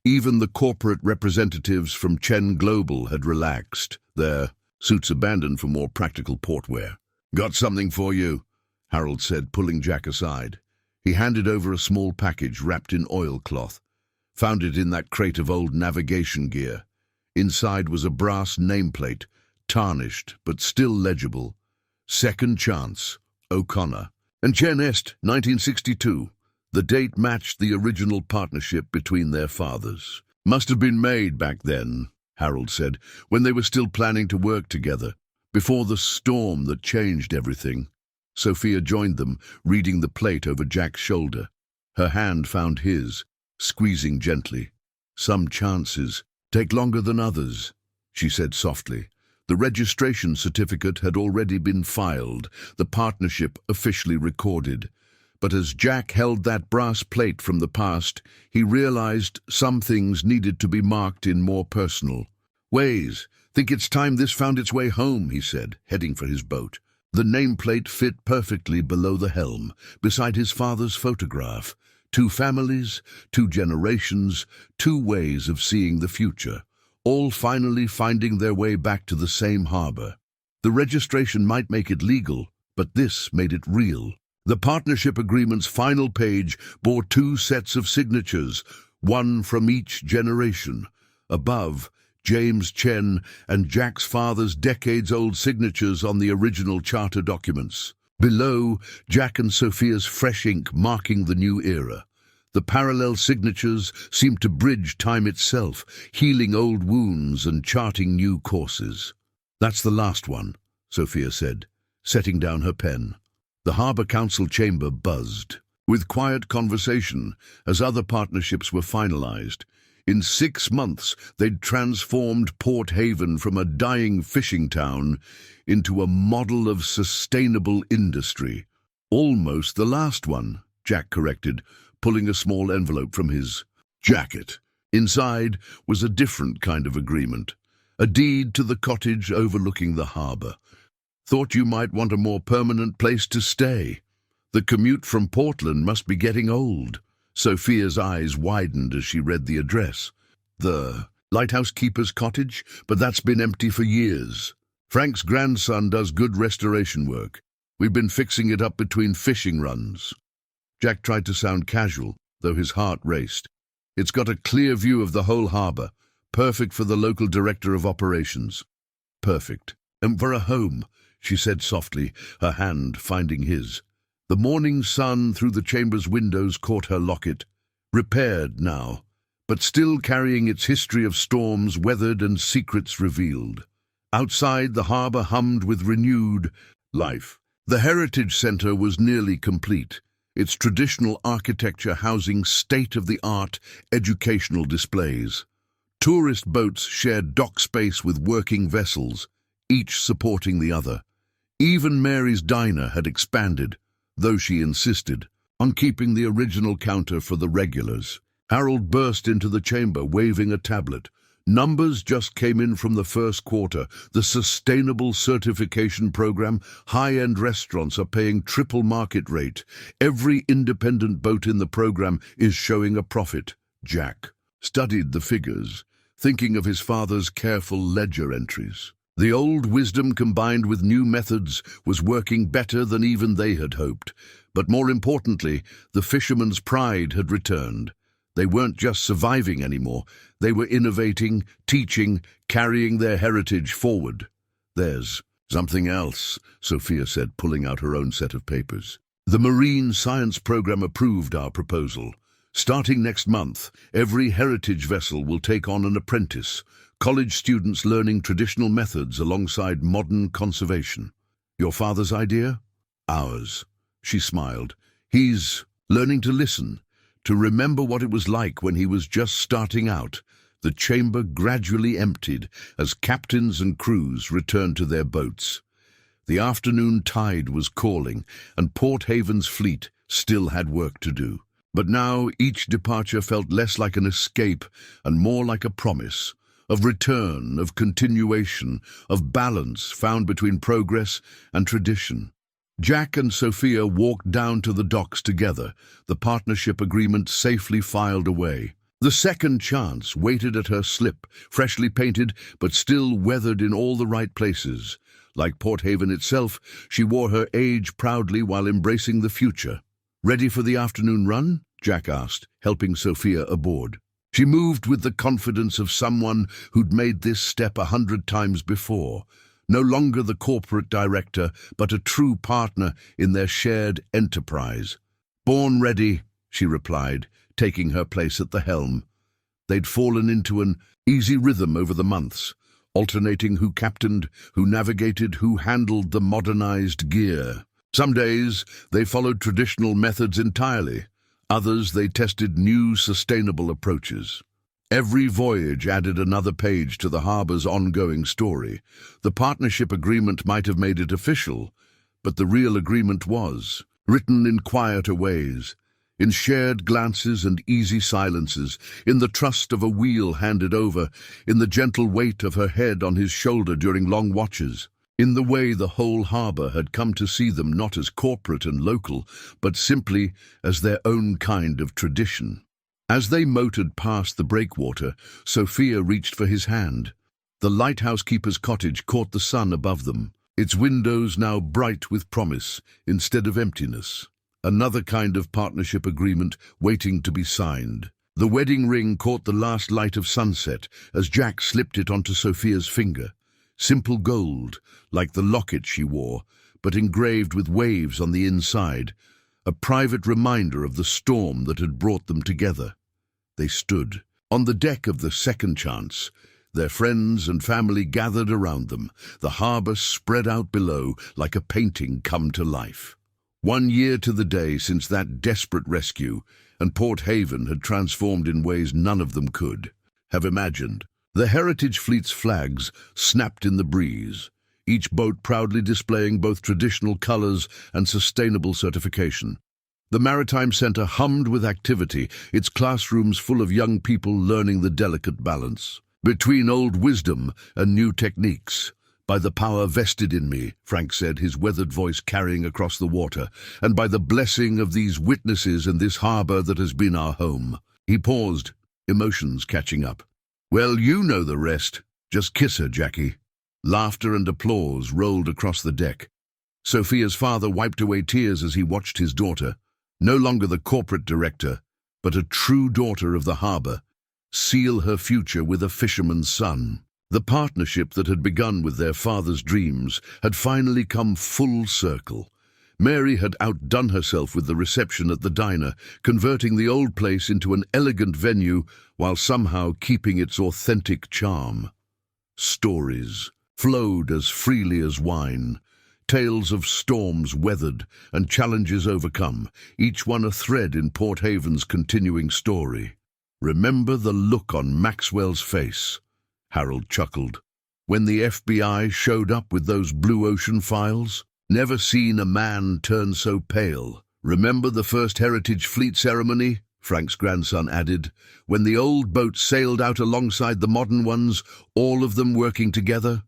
Speaker 1: Even the corporate representatives from Chen Global had relaxed, their suits abandoned for more practical portwear. Got something for you, Harold said, pulling Jack aside. He handed over a small package wrapped in oilcloth. Found it in that crate of old navigation gear. Inside was a brass nameplate, tarnished but still legible. Second Chance, O'Connor. And Chen Est, 1962. The date matched the original partnership between their fathers. Must have been made back then, Harold said, when they were still planning to work together, before the storm that changed everything. Sophia joined them, reading the plate over Jack's shoulder. Her hand found his, squeezing gently. Some chances take longer than others, she said softly. The registration certificate had already been filed, the partnership officially recorded. But as Jack held that brass plate from the past, he realized some things needed to be marked in more personal ways. "Think it's time this found its way home," he said, heading for his boat. The nameplate fit perfectly below the helm, beside his father's photograph. 2 families, 2 generations, 2 ways of seeing the future, all finally finding their way back to the same harbor. The registration might make it legal, but this made it real. The partnership agreement's final page bore 2 sets of signatures, one from each generation. Above, James Chen and Jack's father's decades-old signatures on the original charter documents. Below, Jack and Sophia's fresh ink marking the new era. The parallel signatures seemed to bridge time itself, healing old wounds and charting new courses. "That's the last one," Sophia said, setting down her pen. The Harbour Council chamber buzzed with quiet conversation as other partnerships were finalized. In 6 months, they'd transformed Port Haven from a dying fishing town into a model of sustainable industry. "Almost the last one," Jack corrected, pulling a small envelope from his jacket. Inside was a different kind of agreement, a deed to the cottage overlooking the harbour. "Thought you might want a more permanent place to stay. The commute from Portland must be getting old." Sophia's eyes widened as she read the address. "The lighthouse keeper's cottage? But that's been empty for years. Frank's grandson does good restoration work. We've been fixing it up between fishing runs." Jack tried to sound casual, though his heart raced. "It's got a clear view of the whole harbour. Perfect for the local director of operations." "Perfect. And for a home," she said softly, her hand finding his. The morning sun through the chamber's windows caught her locket, repaired now, but still carrying its history of storms weathered and secrets revealed. Outside, the harbour hummed with renewed life. The Heritage Centre was nearly complete, its traditional architecture housing state-of-the-art educational displays. Tourist boats shared dock space with working vessels, each supporting the other. Even Mary's diner had expanded, though she insisted on keeping the original counter for the regulars. Harold burst into the chamber, waving a tablet. Numbers just came in from the first quarter. The Sustainable Certification Program, high-end restaurants are paying triple market rate. Every independent boat in the program is showing a profit. Jack studied the figures, thinking of his father's careful ledger entries. The old wisdom combined with new methods was working better than even they had hoped. But more importantly, the fisherman's pride had returned. They weren't just surviving anymore. They were innovating, teaching, carrying their heritage forward. "There's something else," Sophia said, pulling out her own set of papers. "The Marine Science Program approved our proposal. Starting next month, every heritage vessel will take on an apprentice. College students learning traditional methods alongside modern conservation. Your father's idea? Ours." She smiled. "He's learning to listen, to remember what it was like when he was just starting out." The chamber gradually emptied as captains and crews returned to their boats. The afternoon tide was calling, and Port Haven's fleet still had work to do. But now each departure felt less like an escape and more like a promise. Of return, of continuation, of balance found between progress and tradition. Jack and Sophia walked down to the docks together, the partnership agreement safely filed away. The second chance waited at her slip, freshly painted but still weathered in all the right places. Like Port Haven itself, she wore her age proudly while embracing the future. "Ready for the afternoon run?" Jack asked, helping Sophia aboard. She moved with the confidence of someone who'd made this step 100 times before. No longer the corporate director, but a true partner in their shared enterprise. "Born ready," she replied, taking her place at the helm. They'd fallen into an easy rhythm over the months, alternating who captained, who navigated, who handled the modernized gear. Some days they followed traditional methods entirely. Others they tested new sustainable approaches. Every voyage added another page to the harbor's ongoing story. The partnership agreement might have made it official, but the real agreement was written in quieter ways, in shared glances and easy silences, in the trust of a wheel handed over, in the gentle weight of her head on his shoulder during long watches, in the way the whole harbor had come to see them not as corporate and local, but simply as their own kind of tradition. As they motored past the breakwater, Sophia reached for his hand. The lighthouse keeper's cottage caught the sun above them, its windows now bright with promise instead of emptiness. Another kind of partnership agreement waiting to be signed. The wedding ring caught the last light of sunset as Jack slipped it onto Sophia's finger. Simple gold, like the locket she wore, but engraved with waves on the inside, a private reminder of the storm that had brought them together. They stood on the deck of the Second Chance. Their friends and family gathered around them, the harbor spread out below like a painting come to life. 1 year to the day since that desperate rescue, and Port Haven had transformed in ways none of them could have imagined. The Heritage Fleet's flags snapped in the breeze, each boat proudly displaying both traditional colors and sustainable certification. The Maritime Center hummed with activity, its classrooms full of young people learning the delicate balance between old wisdom and new techniques. By the power vested in me, Frank said, his weathered voice carrying across the water, and by the blessing of these witnesses and this harbor that has been our home. He paused, emotions catching up. Well, you know the rest. Just kiss her, Jackie. Laughter and applause rolled across the deck. Sophia's father wiped away tears as he watched his daughter, no longer the corporate director, but a true daughter of the harbor, seal her future with a fisherman's son. The partnership that had begun with their father's dreams had finally come full circle. Mary had outdone herself with the reception at the diner, converting the old place into an elegant venue while somehow keeping its authentic charm. Stories flowed as freely as wine, tales of storms weathered and challenges overcome, each one a thread in Port Haven's continuing story. Remember the look on Maxwell's face, Harold chuckled, when the FBI showed up with those Blue Ocean files? Never seen a man turn so pale. Remember the first Heritage Fleet ceremony? Frank's grandson added, when the old boats sailed out alongside the modern ones, all of them working together?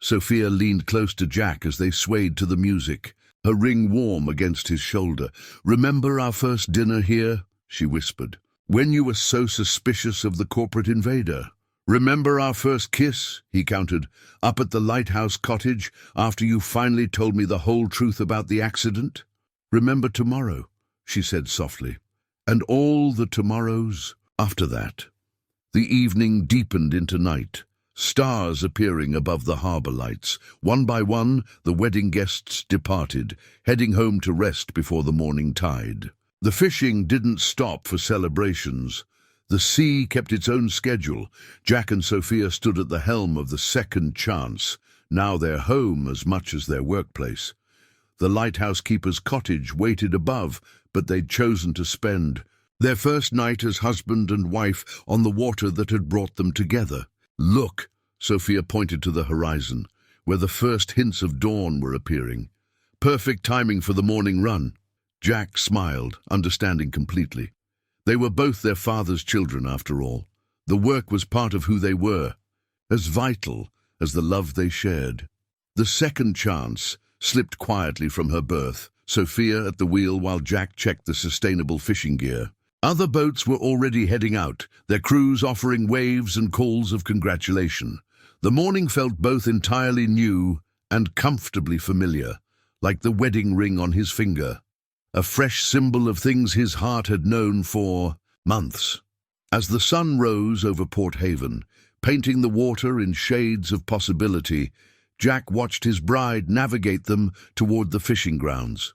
Speaker 1: Sophia leaned close to Jack as they swayed to the music, her ring warm against his shoulder. Remember our first dinner here? She whispered, when you were so suspicious of the corporate invader. Remember our first kiss, he countered, up at the lighthouse cottage after you finally told me the whole truth about the accident? Remember tomorrow, she said softly, and all the tomorrows after that. The evening deepened into night, stars appearing above the harbor lights. One by one, the wedding guests departed, heading home to rest before the morning tide. The fishing didn't stop for celebrations. The sea kept its own schedule. Jack and Sophia stood at the helm of the Second Chance, now their home as much as their workplace. The lighthouse keeper's cottage waited above, but they'd chosen to spend their first night as husband and wife on the water that had brought them together. Look, Sophia pointed to the horizon, where the first hints of dawn were appearing. Perfect timing for the morning run. Jack smiled, understanding completely. They were both their father's children, after all. The work was part of who they were, as vital as the love they shared. The Second Chance slipped quietly from her berth, Sophia at the wheel while Jack checked the sustainable fishing gear. Other boats were already heading out, their crews offering waves and calls of congratulation. The morning felt both entirely new and comfortably familiar, like the wedding ring on his finger, a fresh symbol of things his heart had known for months. As the sun rose over Port Haven, painting the water in shades of possibility, Jack watched his bride navigate them toward the fishing grounds.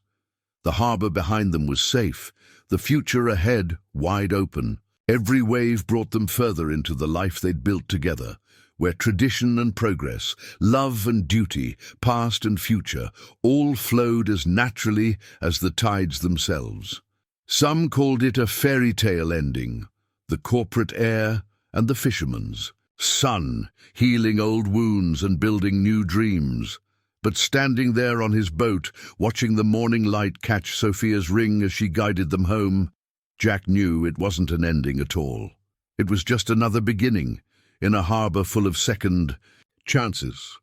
Speaker 1: The harbor behind them was safe, the future ahead wide open. Every wave brought them further into the life they'd built together, where tradition and progress, love and duty, past and future, all flowed as naturally as the tides themselves. Some called it a fairy tale ending, the corporate heir and the fisherman's. Son, healing old wounds and building new dreams. But standing there on his boat, watching the morning light catch Sophia's ring as she guided them home, Jack knew it wasn't an ending at all. It was just another beginning, in a harbour full of second chances.